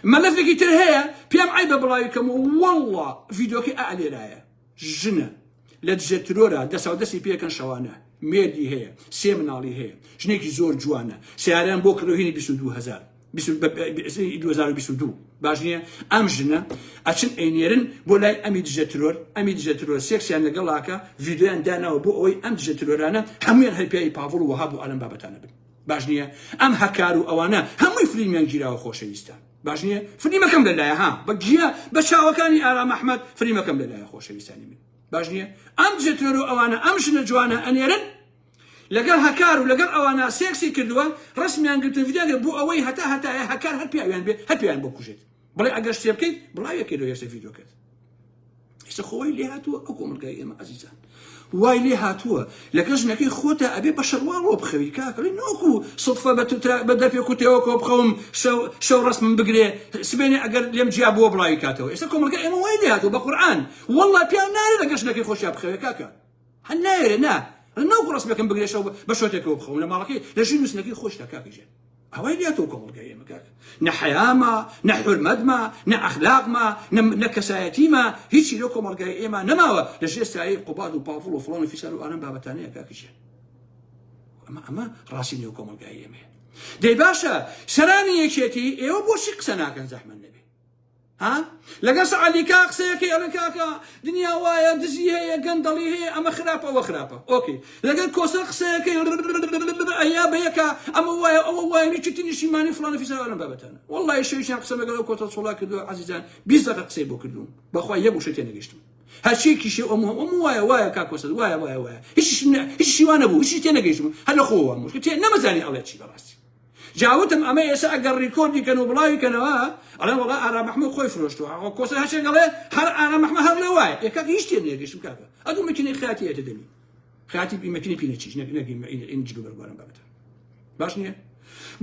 مەلەفێکی تر هەیە پێم عیبە بڵاویکەم و وەڵڵا ڤیدۆکەی ئالێرایە ژنە لە دژە ترۆرە دەسا و دەستی پێکەن شەوانە مێردی هەیە سێ مناڵی هەیە ژنێکی زۆر جوانە سیارەیان بۆ کڕۆهێنی 2022 باش نییە ئەم ژنە ئەچن ئەینێرن بۆ لای ئەمی دژە ترۆر ئەمی دژە ترۆر سێکسیان لەگەڵاکە ڤیدۆیان داناوە بۆ ئەوەی ئەم دژە ترۆرانە هەمویان هەرپیایی پاڤڵ و وەهاب و ئەلەم بابەتانە بن باش نییە ئەم هەکار و ئەوانە هەمووی فلیمیان گیراوە خۆشەویستان باش نییە فلیمەکەم لەلایە ها بە چاوەکانی ئارام ئەحمەد فلیمەکەم لەلایە خۆشەویستانی من باش نییە ئەم دژە ترۆر و ئەوانە ئەم ژنە جوانە ئەنێرن لەگەڵ هەکار و لەگەڵ ئەوانە سێکسی کردووە ڕسمیان گرتو ڤیدیۆ بۆ ئەوەی هەتایە هەکار هەر پیاویان بێ هەر پیاویان بۆ کوژێت بڵێ ئەگەر شتێ بکەیت بڵاویەکەی لە ئێستا ڤیدیۆکەت ئێستا خۆی لێ هاتووە ئەو کۆمەلگای ئێمە عەزیزان وای لێ هاتووە لەگەڵ ژنەکەی خۆتە ئەبێ بە شەڕواڵەوە بخەوی کاکەڵی نۆکو سڵفە بە دەپێ کوتێوەکەوە بخەوم شەو ڕسمم بگرێ سبێنێ ئەگەر لێم جیا بۆ بڵاوی کاتەوە ئێستا کۆمەلگای ئێمە وای لێ هاتووە بە قورئان وەڵڵا پیان نارێت لەگەڵ ژنەکەی خۆشیان بخەوێ کاکە هەر نایێرێ نا ناوکو ڕسمەکەم بگرێ شەو بە شۆتێکەوە بخەوم لە ماڵەکەی لە ژین نووسنەکەی خۆشتا کاکەژێ ئەوەی لێتەوە کۆمەلگای ئێمە کاکە نە حەیامە نە حورمەتمە نە ئەخلاقمە نە کەسایەتیمە هیچی لەو کۆمەلگای ئێمە نەماوە لە ژێستایی قوباد و پاڤڵ و فڵان و فیسار و ئەرەم بابەتانەیە کاکەژێ ئەمە ڕاستی لەو کۆمەلگای ئێمە دەی باشە سەرانی یەکێتی ئێوە بۆچی قسە ناکەن زەحمەت نەبێ ها لەگەڵ سەعەلیکا قسەیەکەی ئەڵێن کاکە دنیا وایە دزی هەیە گەندەڵی هەیە ئەمە خراپە ئەوە خراپە ئۆکەی لەگەڵ کۆسە قسەیەکەی ئەیا بەیەکە ئەمە وایە ئەوە وایە نیچتی نیشیمانی فڵانە فیسار ئەرەم بابەتانە وەڵڵی شەویشیان قسە لەگەڵ ئەو کۆتە سۆڵا کردووە عەزیزان 20 دقیقە قسەی بۆ کردووم بەخوا یەک وشە تێنەگەیشتم هەرچیەکیشی ئەم وایە کاکۆسە وایە هیچ شیوانە بوو هیچی تێنەگەیشتم هەر لە خۆوە مشکل نەمەزانی ئەڵێ چی بەڕاستی جاوتم ئەمە ئێستا ئەگەر ڕیکۆردی کەن و بڵاویکەنەوە ئەڵێ وەڵا ئارام محمود خۆی فرۆشتووە کۆسە هەرچێک ئەڵێ هەر ئارام محمود هەر لە وایە کاکە هیچ تێنەگەیشتم کاکە ئەدوو مەکینەی خاتیەتە دەمی خاتی مەکینەی پینەچیش نەگی ئینجلو بەرگوارم بابەتە باش نییە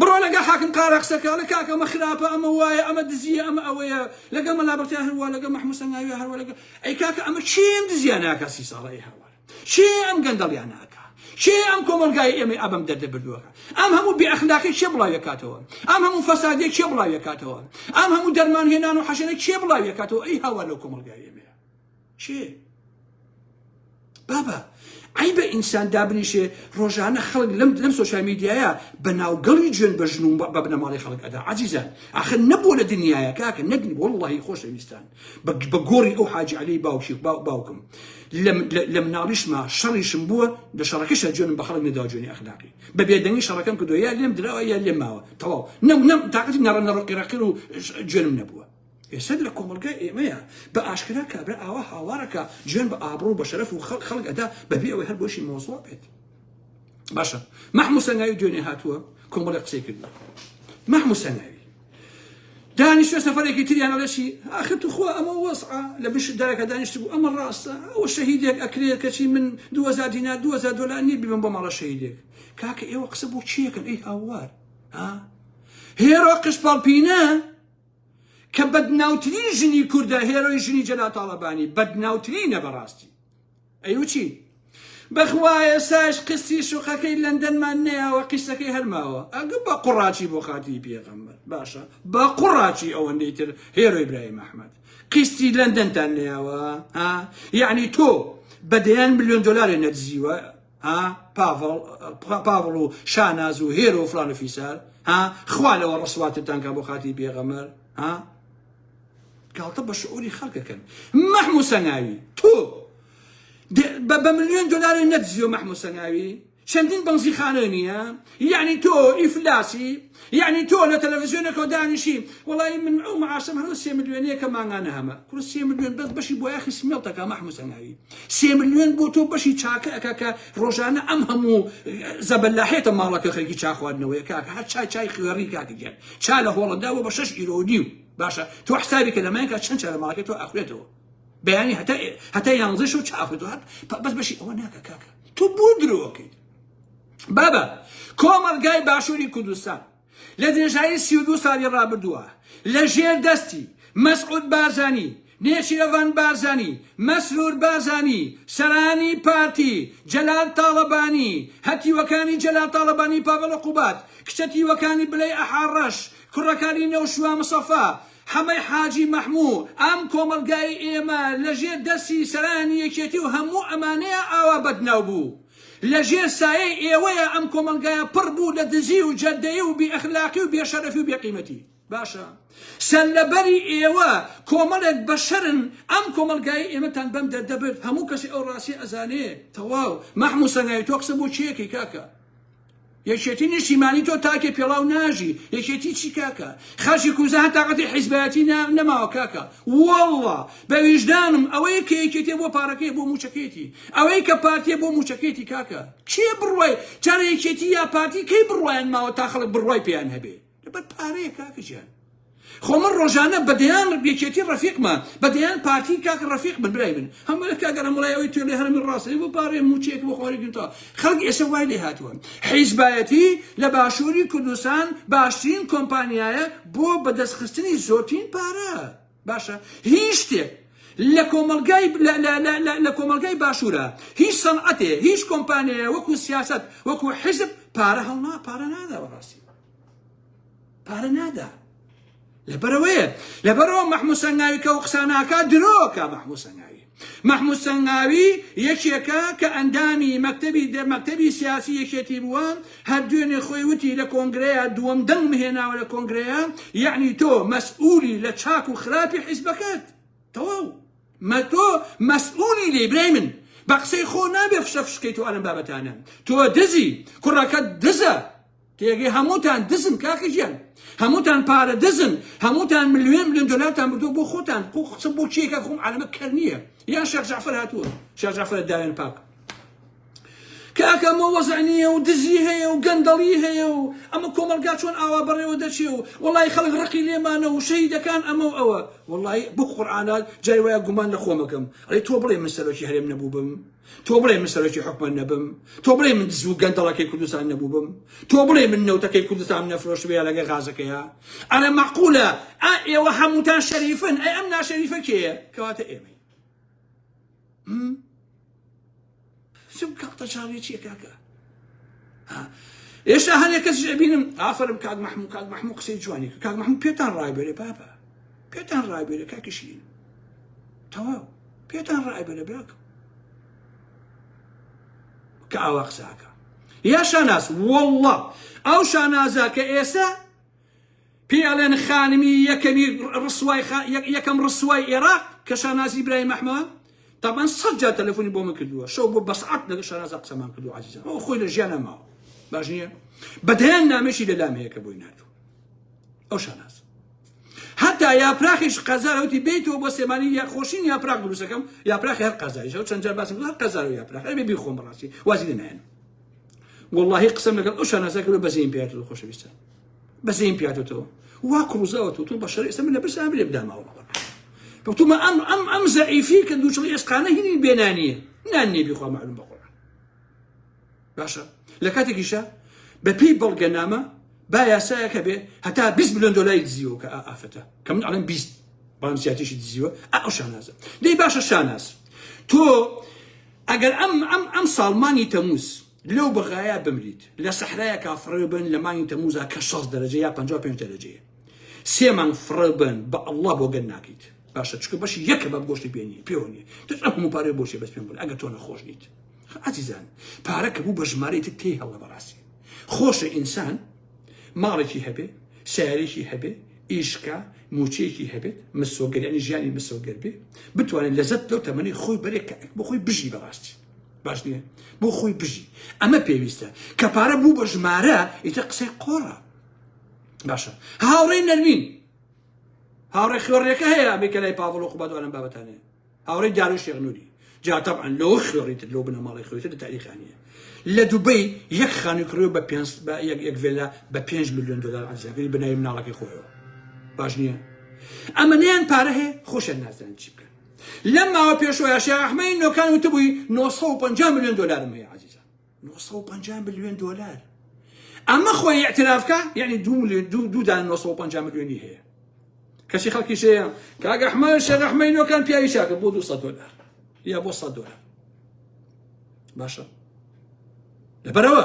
بڕۆ لەگە حاکم قارە قسەکە لە کاکە ئەمە خراپە ئەمە وایە ئەمە دزیە ئەمە ئەوەیە لەگە مەلابەرتیان هەروە لەگە محمود سەنگاوی هەروە لەگە ئەی کاکە ئەمە چیم دزیان ناکە 30 ساڵەی هەوار چی ئەم گەندەڵیان ناکە چی ئەم کۆمەلگای ئێمە ئەبەم دەردە بردووەکە ئەم هەموو بێئەخلاقی چێ بڵاویەکاتەوە ئەم هەموو فەسادێک چێ بڵاویەکاتەوە ئەم هەموو دەرمانهێنان و حەشەرە چێ بڵاویەکاتەوە ئەی هاوار لەو کۆمەلگای ئێمەیە چێ بابە عیبە ئینسان دابنیشێ ڕۆژانە خەڵک لەم سۆشیال میدیایە بەناوگەڵی جوێن بە ژن و بە بنەماڵی خەڵک ئەدا عەزیزان ئاخر نەبووە لە دنیایە کاکە نەبنی وەڵڵاهی خۆشەویستان بە گۆڕی ئەو حاجی عەلی باوکم لە مناڵیشما شەڕیشم بووە لە شەڕەکەشە جوێنم بە خەڵک نەدا جوێنی ئەخلاقی بە بێدەنگی شەڕەکەم کردووە یا لێم دراوە یا لێم ماوە تەواو تاقەتی نەڕەقیڕەقیر و جوێنم نەبووە ئێستا لە کۆمەلگای ئێمەیە بە ئاشکرا کابرا ئاوا هاوارەکە جوێن بە ئابڕۆ بە شەرەف و خەڵک ئەدا بەبێ ئەوەی هەر بۆشی مۆزوع بێت باشە محمود سەنگاوی دوێنێ هاتووە کۆمەڵێ قسەی کردووە محمود سەنگاوی دانیشتە سەفەرێکی تریان ئەڵێشی ئاخر توخوا ئەمە وەسعە لە بش دارەکە دانیشت بوو ئەمە ڕاستە ئەوە شەهیدێک ئەکرێت کەچی من 2000 دینار 2000 دلار نییە ببم بۆ ماڵە شەهیدێک کاکە ئێوە قسە بۆ چیەکەن ئەی هاوار هێرۆ قشپاڵپینە کە بەدناوترین ژنی کووردە هێرۆی ژنی جەلال تاڵەبانی بەدناوترینە بەڕاستی ئەیوە چی بەخوایە ساش قستی شوقەکەی لەندەنمان نەیەوە قیسەکەی هەرماوە ئەگە بە قوڕاچی بۆ خاتی پێغەمبەر باشە بە قوڕاچی ئەوەندەی تر هێرۆی ئیبراهیم ئەحمەد قیستی لەندەنتان نەیەوە یعنی تۆ بەدەیان ملیۆن دۆلاری نەدزیوە پاڤڵ و شاناز و هێرۆ و فڵان و فیسار خوا لەوە ڕسواتتان کە بۆ خاتی پێغەمبەر گاڵتە بە شعوری خەڵکەکەن مەحموود سەنگاوی تۆ بە ملیۆن دۆلاری نەدزیوە مەحموود سەنگاوی چەندین بەنزیخانە نییە یعنی تۆ ئیفلاسی یعنی تۆ لە تەلەڤیزیۆنێکەوە دانیشی وەڵی من ئەو مەعاشەم هەرو 3 ملیۆنەیە کە مانگانە هەمە کوڕ 3 ملیۆن بەس بەشی بۆ یاخی سمێڵتەکە مەحموود سەنگاوی 3 ملیۆن بۆ تۆ بەشی چاکە ئەکا کە ڕۆژانە ئەم هەموو زەبەلاحێتە ماڵەکە خەڵکی چا خواردنەوەی کاکە هەر چای خوێڕی کاکەگەن چا لە هۆڵەنداوە بە 6 ئیرۆ و نیو باشە تۆ حسابی کە لەمایکە چەند چا لە ماڵەکەی تۆ ئەخوێتەوە بەیانی هەتا 11 و چاخوێتەوە بەس بەشی ئەوە ناکە کاکە تۆ بۆ درۆکەیت بابە کۆمەڵگای باشووری کوردستان لە درێژایی 32 ساڵی ڕابردووە لە ژێر دەستی مەسعود بارزانی نێچیرەڤان بارزانی مەسرور بارزانی سەرانی پارتی جەلال تاڵەبانی هەتیوەکانی جەلال تاڵەبانی پاڤڵ قوبات کچەتیوەکانی بلەی ئەحاڕەش کوڕەکانی نەوشوا مصەفا حەمەی حاجی مەحموود ئەم کۆمەلگای ئێمە لە ژێر دەستی سەرانی یەکێتی و هەموو ئەمانەیە ئاوا بەدناو بوو لە ژێر سایەی ئێوەیە ئەم کۆمەلگایە پڕ بوو لە دزی و جەدەیی و بێئەخلاقی و بێشەرەفی و بێقیمەتی باشە سەرلەبەری ئێوە کۆمەڵێک بەشەرن ئەم کۆمەلگای ئێمەتان بەم دەردەبێت هەموو کەسی ئەو ڕاستی ئەزانێ تەواو مەحموود سەنگاوی تۆ قسە بۆ چیەکەی کاکە یەکێتی نیشتیمانی تۆ تاکێ پێڵاو ناژی یەکێتی چی کاکە خەڵکی کوزە هەر تاقەتی حیزبەتی نەماوە کاکە وەڵڵا بە ویژدانم ئەوەی کە یەکێتێ بۆ پارەکەی بۆ موچەکەیەتی ئەوەی کە پارتیە بۆ موچەکەیەتی کاکە کێ بڕوای چارە یەکێتی یا پارتی کەی بڕوایان ماوە تا خەڵک بڕوای پێیان هەبێ لەبەر پارەیە کاکە گیان خۆ من ڕۆژانە بەدەیان یەکێتی ڕەفیقمە بەدەیان پارتی کاکە ڕەفیق من برای من هەموو لە کاگەرە وڵای ئەوەی تۆ لێ هەرمی ڕاستەی بۆ پارەی موچێک بۆ خۆرێکتەوە خەڵک ئێستا وای لێ هاتووە حیزبایەتی لە باشووری کوردستان باشترین کۆمپانیایە بۆ بەدەستخستنی زۆرترین پارە باشە هیچ شتێک لە کۆمەلگای باشوورە هیچ سەنعەتێ هیچ کۆمپانیایە وەکو سیاست وەکو حیزب پارە هەڵنا پارە نادا بەڕاستی پارە نادا لەبەرەوە مەحموود سەنگاوی کە قساناکە درۆکە مەحموود سەنگاوی یەکێکە کە ئەندامی مەکتەبی سیاسی یەکێتی بووە هەر دوێنێ خۆی وتی لە کۆنگرەیە دووەم دەنگ مهێناوە لە کۆنگرەیە یعنی تۆ مەسئولی لە چاک و خراپی حیزبەکەت تەواو تۆ مەسئولی لێ برای من بە قسەی خۆ نابێ فشەفشکەی تۆ ئەلەم بابەتانە تۆ دزی کوڕەکەت دزە تێگەی هەمووتان دزن کاکە گیان هەمووتان پارە دزن هەمووتان ملیۆن دۆلارتان بردووە بۆ خۆتان قسە بۆ چیەکە خۆم عەلەمە کەر نییە یان شێخ جەعفەر هاتووە شێخ جەعفەر دایان پاک کاکە ئەمە وەزع نییە و دزی هەیە و گەندەڵی هەیە و ئەمە کۆمەلگا چۆن ئاوا بەڕێوە دەچێ و وەڵی خەڵک ڕقی لێمانە و شەهیدەکان ئەمە و ئەوە وەڵی بۆ قورئانات جای وایە گومان لە خۆمەکەم ئەڵێ تۆ بڵێ من سەرۆکی هەرێم نەبوو بم تۆ بڵێ من سەرۆکی حکومەت نەبم تۆ بڵێ من دز و گەندەڵەکەی کوردستان نەبوو بم تۆ بڵێ من نەوتەکەی کوردستان نەفرۆشتبێ لەگە غازەکەیە ئەرە مەعقولە ئێوە هەمووتان شەریفن ئەی ئەم ناشەریفە کێیە کەواتە ئێمەی سم کاڵتە چاڵی چیە کاکە ئێشتا هەنێک کەسیش ئەبینم ئافرم کاک مەحموود قسەی جوانی کاک مەحموود پێتان ڕایبێرێ بابە پێتان ڕایبێرێ کاکشین تەواو پێتان ڕایبێرێ براکەم کە ئاوا قساکە یا شاناز وەڵڵا ئەو شانازە کە ئێستا پێڵێن خانمی یەکەم ڕسوای عێراق کە شانازی ئیبراهیم ئەحمەد طبعا 100 جار تەلەفۆنی بۆ من کردووە شەو بۆ بەسعات لەگە شانازە قسەمان کردو عەزیزان ئەو خۆی لە ژیانە ماوە باش نییە بەدەیان نامێشی لەلام هەیە کە بۆی ناتوو ئەو شاناز هەتا یاپراخیش قەزارەوتی بیتەوە بۆ سێمانی یا خۆشین یاپراخ دروستەکەم یاپراخی هەر قەزاریش ئەو چەند جار باسم هەر قەزار و یاپراخ ئەبێ بیخۆم بەڕاستی وازی لێنایەن واللهی قسەم لەگەڵ ئەو شانازە کردو بەزەیم پێهاتووە خۆشەویستە بەزەیم پێهاتووەتەوە واكو زاوته تو بشر اسمنا بس عامل يبدا ما هو بقول ما ام زعيفي كندوش لي اسقانه هني بينانيه ناني بيخوا معلوم بقول باشا لكاتك إيشا ببيبل جنامة بايا سايك به حتى 20 مليون دولار يتزيو كأفته كم على 20 بام سياتيش يتزيو شاناز دي باشا شاناز تو أجل أم صالماني تموز لو بغايا بمريد لصحراء كافربن لماني تموز كشخص درجة يا 55 درجة سيمان فربن بالله بوجنا أكيد باشا تشكو باش يكبر بوش بيوني تفهموا باري بوش بس بيقول أجل تونا خوش نيت عزيزان بارك بو بجماري تتيه الله براسي خوش إنسان مالكي هبه ساريكي هبه إيشكا موتيكي هبه مسوقر يعني جاني مسوقر به بتواني لذت لو تمني خوي بريك بو خوي بجي براسي باش نيه بو خوي بجي أما بيويستا كبارك بو بجمارة يتقسي قورا باشا هاورين نرمين هاوري خوريك هي أبيك لاي بافلو قبادو على بابتاني هاوري داروش يغنولي جا طبعا لو خيريت لو بنا مالي خيريت التاريخ يعني لدبي يخان يكريو ببيانس يك فيلا ب 5 مليون دولار عزيز قال بنا يمنا لك خويا باجنيه اما نين باره خوش الناس نجيب لما بيشو يا شيخ احمد انه كانوا تبوي 950 مليون دولار ما يا عزيزه 950 مليون دولار اما خويا اعترافك يعني دو دان 950 مليون هي كشي خلكي شيء كاك احمد الشيخ احمد انه كان بيا يشاك بودو 100 دولار يا بو 100 دولار باشا لبروا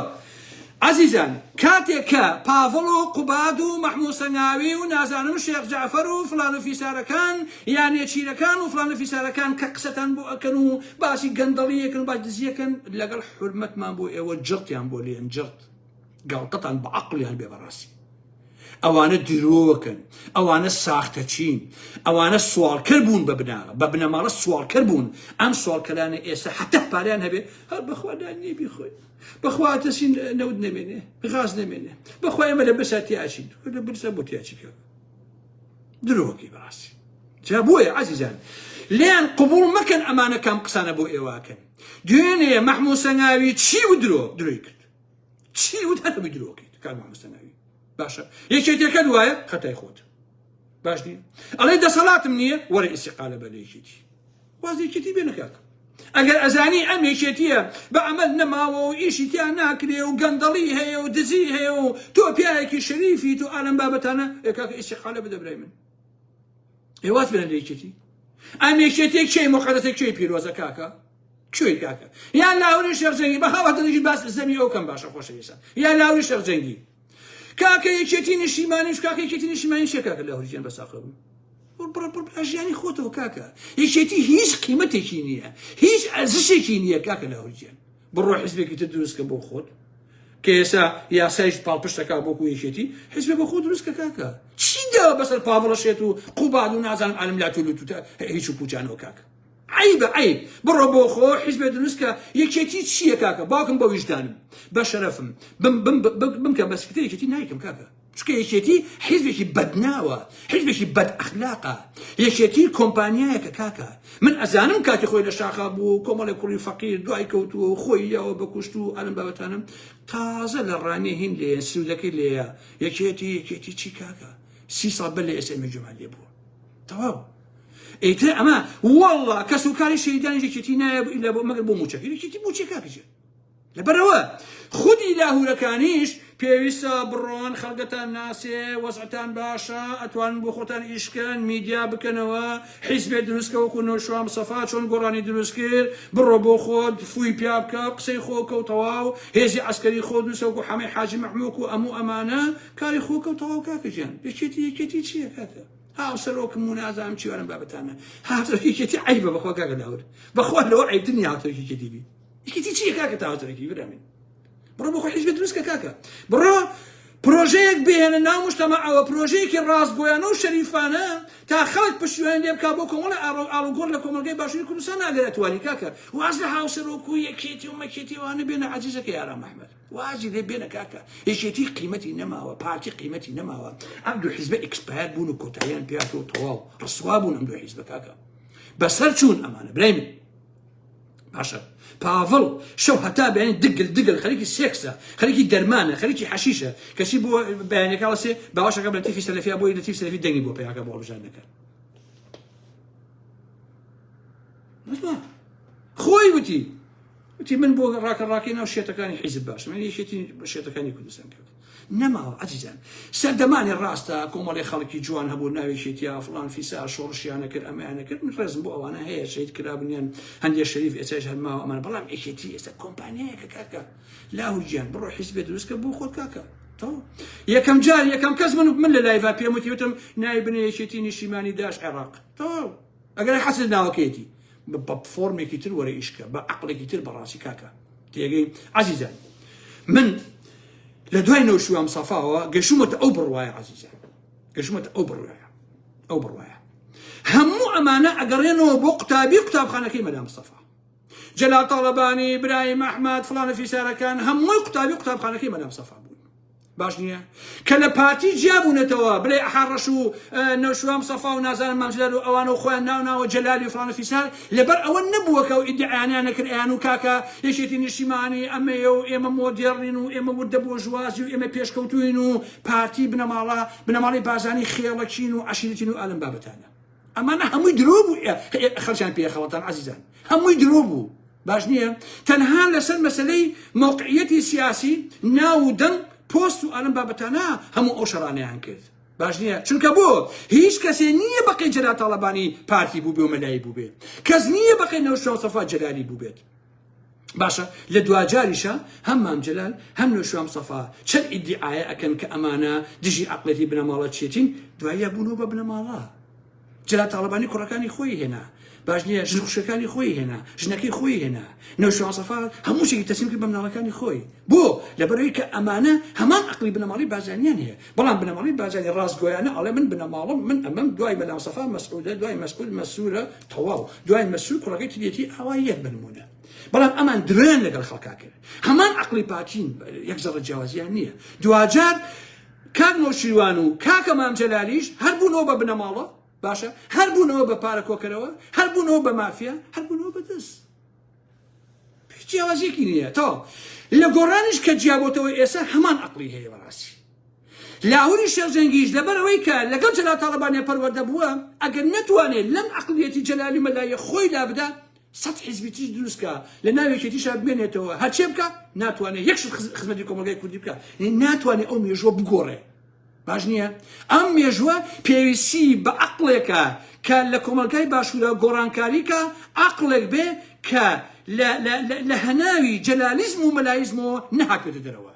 عزيزان كاتيكا بافلو قبادو محمود سناوي ونازانو الشيخ جعفر وفلان في ساركان يعني تشيرا كان وفلان في ساركان كقستان بو كانوا باسي قندليه كانوا باجزيه كان لقى حرمه ما بو وجرت يعني بو لي انجرت قال قطعا بعقلي يعني براسي أوانا دروكن أوانا الساختشين أوانا السوال كربون ببنا مال السوال كربون أم سوال كلاني إيسا حتى باليان هبي بخوا داني بخوي بخوا تسين نودنا منه بغازنا منه بخوا يما لبسات ياشين كل بلسا بوت ياشي دروكي براسي جابويا عزيزان لأن قبول ما كان أمانة كام قصانا بو إيواكن ديني محمود سناوي تشي درويك تشي ودانا بدروكي كان محمود سناوي باشا يشيتي كدوايا خطا يخوت باش دي الله يدا صلاة منية ولا استقالة بلا يشيتي وازي يشيتي بينك هكا اگر ازاني ام يشيتي بعمل نما ويشيتي ناكلي وقندلي هي ودزي هي وتو بياكي شريفي تو عالم بابتانا هكاك استقالة بدا برايمن ايوات بلا يشيتي ام يشيتي شيء مقدسك شيء بيروزا كاكا شوي كاكا يا لاوري شيخ زنقي بخاف تجي باس الزمي او كم باشا خوش يسا يا لاوري شيخ زنقي كاكا يشتيني شيمانيش كاكا يشتيني شيمانيش كاكا الله رجال بس اخرهم يعني خوته كاكا يشتي هيش قيمته كينيا هيش ارزشه كينيا كاكا الله رجال بروح حسبك تدرس كبو خود كيسا يا سايج بالبشتا كابوكو يشتي حسبي بخود رزق كاكا تشيدا بس البافلا شيتو قبادو نازل عالم لا تولو هيشو بوجانو كاكا عيب برو خو حزب دنسكا يكشتي شي كاكا باكم بوجدانم بشرفم بم بس كتير يكشتي نايكم كاكا شكي يكشتي حزبك بدناوه حزبك بد اخلاقه يكشتي كومبانيا كاكا من ازانم كاتي خويا الشاخه بو كومال كوري فقير دواي كوتو خويا وبكشتو علم بابتانم تازه للراني هين لي سودكي لي يكشتي شي كاكا سي صاب لي اسم الجمعه اللي بو تمام ايتا اما والله كسوكاري شيطان يجي نايب الا بو موچك يجي موچك كاكجي لبروا خدي له لكانيش بيسا برون خلقة الناس وسعتان باشا اتوان بوخوتان اشكان ميديا بكنوا حزب دروسكا وكونو شوام صفات شون قراني دروسكير برو بوخود فوي بيابكا قصي خوكا وطواو هيزي عسكري خود نسوكو حمي حاجي محموكو امو امانه كاري خوكا وطواو كاكجان يكيتي شي كاكا ها وسروك منازع امشي وانا بابتانا ها يكيتي عيبه بخوا كاكا داور بخوا لو عيب دنيا يكيتي بي يكيتي شي كاكا تاوتركي برامين برو بخوا حزب دروسكا كاكا برو بروجيك بين الناو مجتمع وبروجيك الراس بويانو شريفانا تا خلق بشوين ديب كابوكم ولا الو قول لكم الجاي باشين كل سنه قالت والي كاكا واصل هاوسروكو يكيتي وما كيتي وانا بين عزيزك يا رام احمد واجي ذي بين كاكا يشيتي قيمتي نما هو بارتي قيمتي نما هو عبدو حزب اكسبير بونو كوتايان بياتو طواو رسوابون عبدو حزب كاكا بس هرشون امانه برايمن باشا بافل شو هتا بيان دقل خليكي سيكسا خليكي درمانه خليكي حشيشه كشي بو بيان قال سي باوش قبل تيفي سلفي ابو تيفي سلفي دني بو بياك ابو بجانك ما خوي وتي من بو راكينا وشيتا كان حزب باش يعني شيتا كان يكون سنك نما عزيزان سردماني الراستا كومالي خلقي جوان هبو ناوي شيتيا فلان في ساعه شورشي انا كر امانه كر من رزم بو انا هي شيت كلابنيان هندي الشريف اتاج ما امان بلام ايشيتي اس كومباني كاكا لا هو جان بروح حزب دوسك بو خول كاكا تو يا كم جار يا كم كاز من لايفا بيموتي وتم نايبني شيتيني شيماني داش عراق تو اقل حسن ناوكيتي بفورمي كتير ورا إشكا بعقل كتير براسي كاكا تيجي عزيزان من لدوي نوشوا مصفاوا قشومة أوبر وايا عزيزان قشومة أوبر وايا همو أمانة أقرينو بكتاب خانكي مدام مصطفى جلال طلباني إبراهيم أحمد فلان في ساركان همو كتاب خانكي مدام مصطفى باش نییە کە لە پارتی جیابوونەتەوە بڵێ ئەحڕەش و نەوشوام سەفا و نازانم مامجلال و ئەوانە و خۆیان ناوناوە جەلالی و فڵانە فیسار لەبەر ئەوە نەبووەکە و ئیدعایانیان نەکردیان و کاکە یەکێتی نیشتیمانی ئەمەیە و ئێمە مۆدێڕین و ئێمە وردە بۆ ژوازی و ئێمە پێشکەوتوین و پارتی بنەماڵی بازانی خێڵەچین و عەشیرەتین و ئالەم بابەتانە ئەمانە هەمووی درۆ بوو خەڵکیان پێخەڵەتان عەزیزان هەمووی درۆ بوو باش نییە تەنها لەسەر مەسەلەی موقعیەتی سیاسی ناو و دەنگ پۆست و ئالەم بابەتانە هەموو ئەو شەڕانەیان کرد باش نییە چونکە بۆ هیچ کەسێ نییە بەقەی جەلال تاڵەبانی پارتی بوو بێ و مەلایی بوو بێت کەس نییە بەقەی نەوشەوە سەفا جەلالی بوو بێت باشە لە دواجاریشە هەم مام جەلال هەم نەوشەوە سەفا چەند ئیدعایە ئەکەن کە ئەمانە دژی عەقڵەتی بنەماڵە چێتین دوایە بوونەوە بە بنەماڵە جەلال تاڵەبانی کوڕەکانی خۆی هێنا باش نییە ژن خوشەکانی خۆی هێنا ژنەکەی خۆی هێنا نەوشەوە سەفا هەموو شتێکی تەسلیم کرد بە منداڵەکانی خۆی بۆ لەبەرەوەی کە ئەمانە هەمان عەقڵی بنەماڵی بازانیان هەیە بەڵام بنەماڵی بازانی ڕاستگۆیانە ئەڵێ من بنەماڵم من ئەمەم دوای مەدام سەفا مەسعودە دوای مەسعود مەسوورە تەواو دوای مەسعود کوڕەکەی تریەتی ئاواییەت بنمونە بەڵام ئەمان درێن لەگەڵ خەڵکا کرد هەمان عەقڵی پاتین یەک زەڕە جیاوازیان نییە دوجار کاک نەوشیروان و کاکە مام جەلالیش هەر بوونەوە بە بنەماڵە باشە هەر بوونەوە بە پارە کۆکەرەوە هەر بوونەوە بە مافیا هەر بوونەوە بە دەست جیاوازیەکی نییە تۆ لە گۆڕانیش کە جیابۆتەوە ئێستا هەمان عەقڵی هەیە بەڕاستی لاهوری شێرزەنگیش لەبەرەوەی کە لەگەڵ جەلال تاڵەبانیە پەروەردە بووە ئەگەر نەتوانێت لەم عەقڵیەتی جەلالی مەلایە خۆی لابدا سەد حیزبی تریش دروستکە لە ناوێکێتیشا بمێنێتەوە هەرچێ بکە ناتوانێت یەک خزمەتی کۆمەلگای کوردی بکە ناتوانێت ئەو مێژووە بگۆڕێ باش نییە ئەم مێژووە پێویستی بە عەقڵێکە کە لە کۆمەلگای باشوورە گۆڕانکاریکە عەقڵێک بێ کە لە هەناوی جەلالیزم و مەلایزمەوە نەهاتوێتە دەرەوە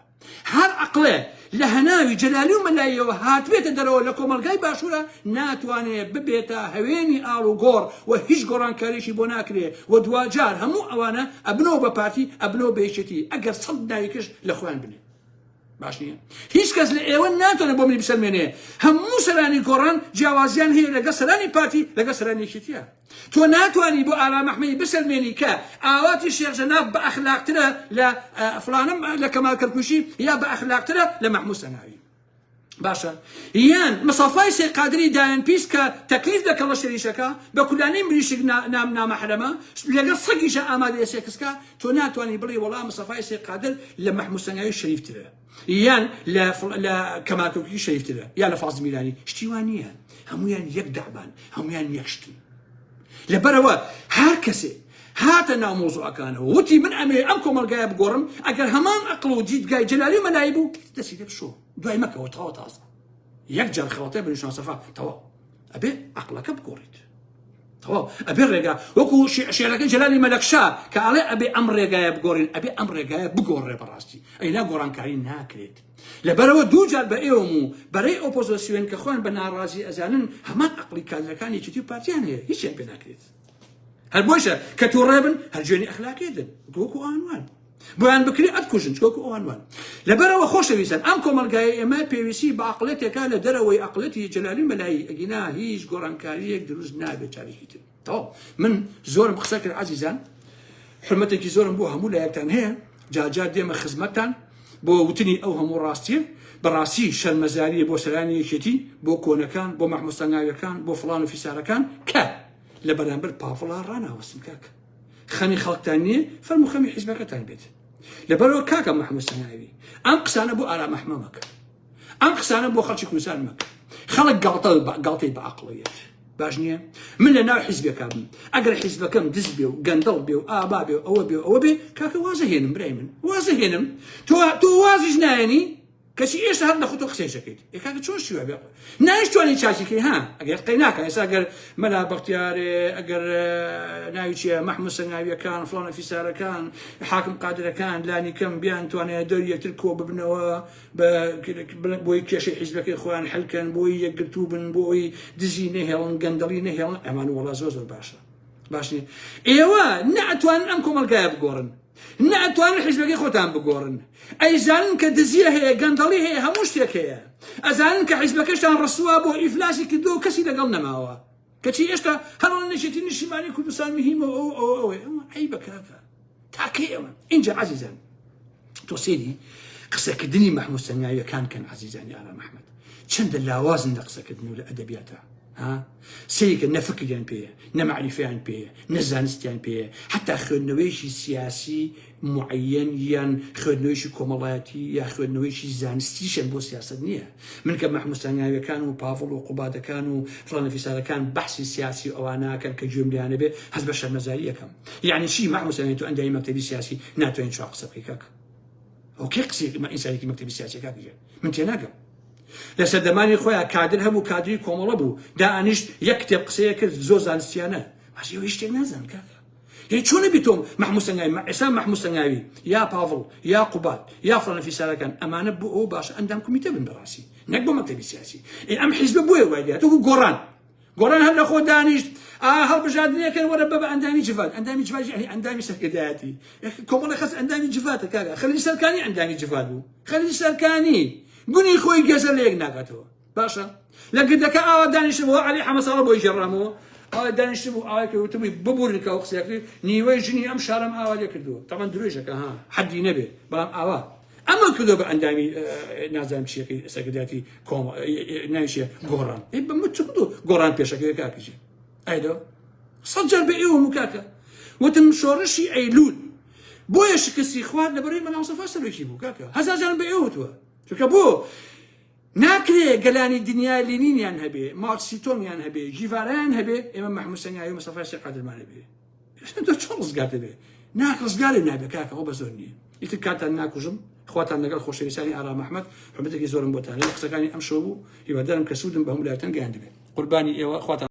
هەر عەقڵێ لە هەناوی جەلالی و مەلاییەوە هاتوێتە دەرەوە لە کۆمەلگای باشوورە ناتوانێت ببێتە هەوێنی ئاڵ و گۆڕ و هیچ گۆڕانکاریشی بۆ ناکرێ و دوجار هەموو ئەوانە ئەبنەوە بە پارتی ئەبنەوە بە یەکێتی ئەگەر سەد ناوێکش لە خۆیان بنێ باش نییە هیچ کەس لە ئێوە ناتوانێت بۆ منی بسەلمێنێ هەموو سەرانی گۆڕان جیاوازیان هەیە لەگەڵ سەرانی پارتی لەگەڵ سەرانی یەکێتیە تۆ ناتوانی بۆ ئارام ئەحمەدی بسەلمێنی کە ئاواتی شێخ جەناب بە ئەخلاقترە لە فڵانم لە کەمال کەرکوشی یا بە ئەخلاقترە لە مەحموود سەناوی باشە یان مصەفای سێ قادری دایان پیس کە تەکلیف دەکەڵ لە شەریشەکە بە کولانەی مریشک نامەحرەمە لەگەڵ سەگیشە ئامادەیە سێکسکە تۆ ناتوانانی بڵێ وەڵام مصەفای سێ قادر لە مەحموود سەناوی شەریفترە یان لە کەمال کەرکوشی شەریفترە یا لە فازڵ میرانی شتیوان نییە هەمویان یەک دەعبان هەمویان یەکشتن لەبەرەوە هەر کەسێ هاتە ناو مۆزوعەکانەوە وتی من ئەم کۆمەلگایە بگۆڕم ئەگەر هەمان عەقڵ و دیدگای جەلالی و مەلایی بوو دەستی لێ بشۆ دوای مەکەوە تەواو تازە یەک جار خەڵەتێ بنیشان سەفا تەواو ئەبێ عەقڵەکە بگۆڕیت تەواو ئەبێ ڕێگا وەکو شێعرەکەی جەلالی مەلەکشا کە ئەڵێ ئەبێ ئەم ڕێگایە بگۆڕین ئەبێ ئەم ڕێگایە بگۆڕێ بەڕاستی ئەینا گۆڕانکاری ناکرێت لەبەرەوە دووجار بە ئێوەم و بەرەی ئۆپۆزیسیۆن کە خۆیان بە ناڕازی ئەزانن هەمان عەقڵی کادرەکان یەکێتی و پارتیان هەیە هیچیان پێ ناکرێت هەر بۆشە کە تووڕێبن هەر جوێنی ئەخلاقیدن وەکو ئەوانوان بۆیان بکری ئەتکوژن وەکو ئەوانوان لەبەرەوە خۆشەویستان ئەم کۆمەلگایە ئێمە پێویستی بە عەقڵێتێکە لە دەرەوەی عەقڵەتی جەلالی مەلایی ئەگینا هیچ گۆڕانکاریەک دروست نابێت چارێکی تر تەواو من زۆرم قسە کرد عەزیزان حرمەتێکی زۆرم بۆ هەموو لایەکتان هەیە جار دێمە خزمەتتان بۆ وتنی ئەو هەموو ڕاستیە بەڕاستی شەرمەزاریە بۆ سەرانی یەکێتی بۆ کۆنەکان بۆ مەحموود سەناویەکان بۆ فڵان و فیسارەکان کە لە بەرامبەر پافڵا ڕاناوەستن کاکە خەمی خەڵکتان نییە فەرموو خەمی حیزبەکەتان بێت لەبەرەوە کاکە محمود سەناوی ئەم قسانە بۆ ئارام ئەحمە مەکە ئەم قسانە بۆ خەڵکی کوردستان مەکە خەڵک گاڵتەی بە عەقڵیەت باش نییە من لە ناو حیزبەکە بم ئەگەر حیزبەکەم دز بێ و گەندەڵ بێ و ئابا بێ و ئەوە بێ و ئەوە بێ کاکە وازە هێنم برای من وازە هێنم تۆ وازیش نایەنی کەچی ئێستا هەر نەخۆ تۆ قسەیشەکەیت کاکە چۆن شیوە بێ نایشتوانی چاچیکەی ها ئەگەر قەی ناکە ئێستا ئەگەر مەلا بەختیارێ ئەگەر ناوی چییە محمود سەنگاویەکان فڵان ئەفیسارەکان حاکم قادرەکان لانی کەم بیان توانێت دەوری یەکتر کۆ ببنەوە بۆی کێشەی حیزبەکەی خۆیان هەلکەن بۆی یەکگرتوو بن بۆی دزی نەهێڵن گەندەڵی نەهێڵن ئەمان وەڵا زۆر باشە باش نییە ئێوە نەئەتوانن ئەم کۆمەلگایە بگۆڕن نەئەتوانن حیزبەکەی خۆتان بگۆڕن ئەیزانن کە دزیە هەیە گەندەڵی هەیە هەموو شتێک هەیە ئەزانن کە حیزبەکەشتان ڕسووە بۆ ئیفلاسی کردو و کەسی لەگەڵ نەماوە کەچی ئێستا هەڵ نەشێتی نیشتیمانی کوردستان مهمە ئەوە عەیبە کاکە تاکەی ئەوە اینجا عەزیزان تۆ سێری قسەکردنی محمود سەنگاویەکان کەن عەزیزانی ئارام ئەحمەد چەندە لاوازن لە قسەکردن و لە ئەدەبیاتە سەیەکە نەفکریان پێیە نەمەعریفەیان پێیە نەزانستیان پێیە حتا خوێندنەوەیشی سیاسی معەیەن یان خوێندنەوەیشی کۆمەڵایەتی یا خوێندنەوەیشی زانستیشان بۆ سیاست نییە من کە محمود سەنگاویەکان و پاڤڵ و قوبادەکان و فڵان ئەفیسارەکان بەحسی سیاسی ئەوانەکەن کە گوێم لێیانە بێ هەست بە شەرمەزاری یەکەم یعنی چی محمود سەنگاوی تۆ ئەندامی مەکتەبی سیاسی ناتوانین چوا قسە بکەی کاکە ئەو کێ قسەیەکی ئینسانێکی مەکتەبی سیاسی کاکەجێ من تێناگەم لە سەردەمانی خۆیان کادر هەبوو کادری کۆمەڵە بوو دائانیشت یەک کتێب قسەیە کرد زۆر زانستیانە باسی ئەوەی شتێک نازان کاکە یعنی چۆن نەبی تۆم محمود سەنگاوی ئێستا محمود سەنگاوی یا پاڤڵ یا قوباد یا فڵان ئەفیسارەکان ئەمانە بۆ ئەوە باشە ئەندام کۆمیتە بن بەڕاستی نەک بۆ مەکتەبی سیاسی ئەم حیزبە بۆیە وای دیات تۆ گۆڕان هەر لە خۆ دانیشت هەڵبژاردنەکەن وەرە بە ئەندامی جڤات ئەندامی جڤات ئەندامی سەرکردایەتی کۆمەڵی خەس ئەندامی جڤاتە کاکە خەلیلی سەرکانی ئەندامی جڤات بوو خەلیلی سەرکانی گونی خۆی گەزە لە یەک ناکاتەوە باشە لە گردەکە ئاوا دانیشتبووە عەلی حەمەساڵە بۆی ژێڕامەوە ئاوا دانیشتبوو ئاوای کەوتبووی ببوورن کە ئەو قسەیەکردی نیوەی ژنی ئەم شارەم ئاوا لێ کردووە تەمان درێژەکە حەدی نەبێ بەڵام ئاوا ئەمە کردو بە ئەندامی نازانم چیەکەی سەرکردایەتی ناویشیە گۆڕان بەمە چ کردو گۆڕان پێشەکەی کاکەژێ ئایدەوە سەد جار بە ئێوە کاکە وتم شۆڕشی ئەیلول بۆیە شکستی خوارد لەبەرەوەی مەلا مستەفا سەرۆکی بوو کاکە هەزار جار بە ئێوە وتووە چونکە بۆ ناکرێ گەلانی دنیای لێنینیان هەبێ مارکسیتۆمیان هەبێ ژیڤارەیان هەبێ ئێمە محمود سەنگاوی و مستەفا سێقادرمان هەبێ تۆ چۆن ڕزگار دەبێ ڕزگارێ نابێ کاکە ئەوە بە زۆر نییە ئیتر کاتان ناکوژم خواتان لەگەڵ خۆشەویستانی ئارام ئەحمەد حرمەتێکی زۆرم بۆتان لە قسەکانی ئەم شەو بوو هیوادارم کە سوودم بە هەموو لایەتان گەیاندبێ قوربانی ئێوە خواتان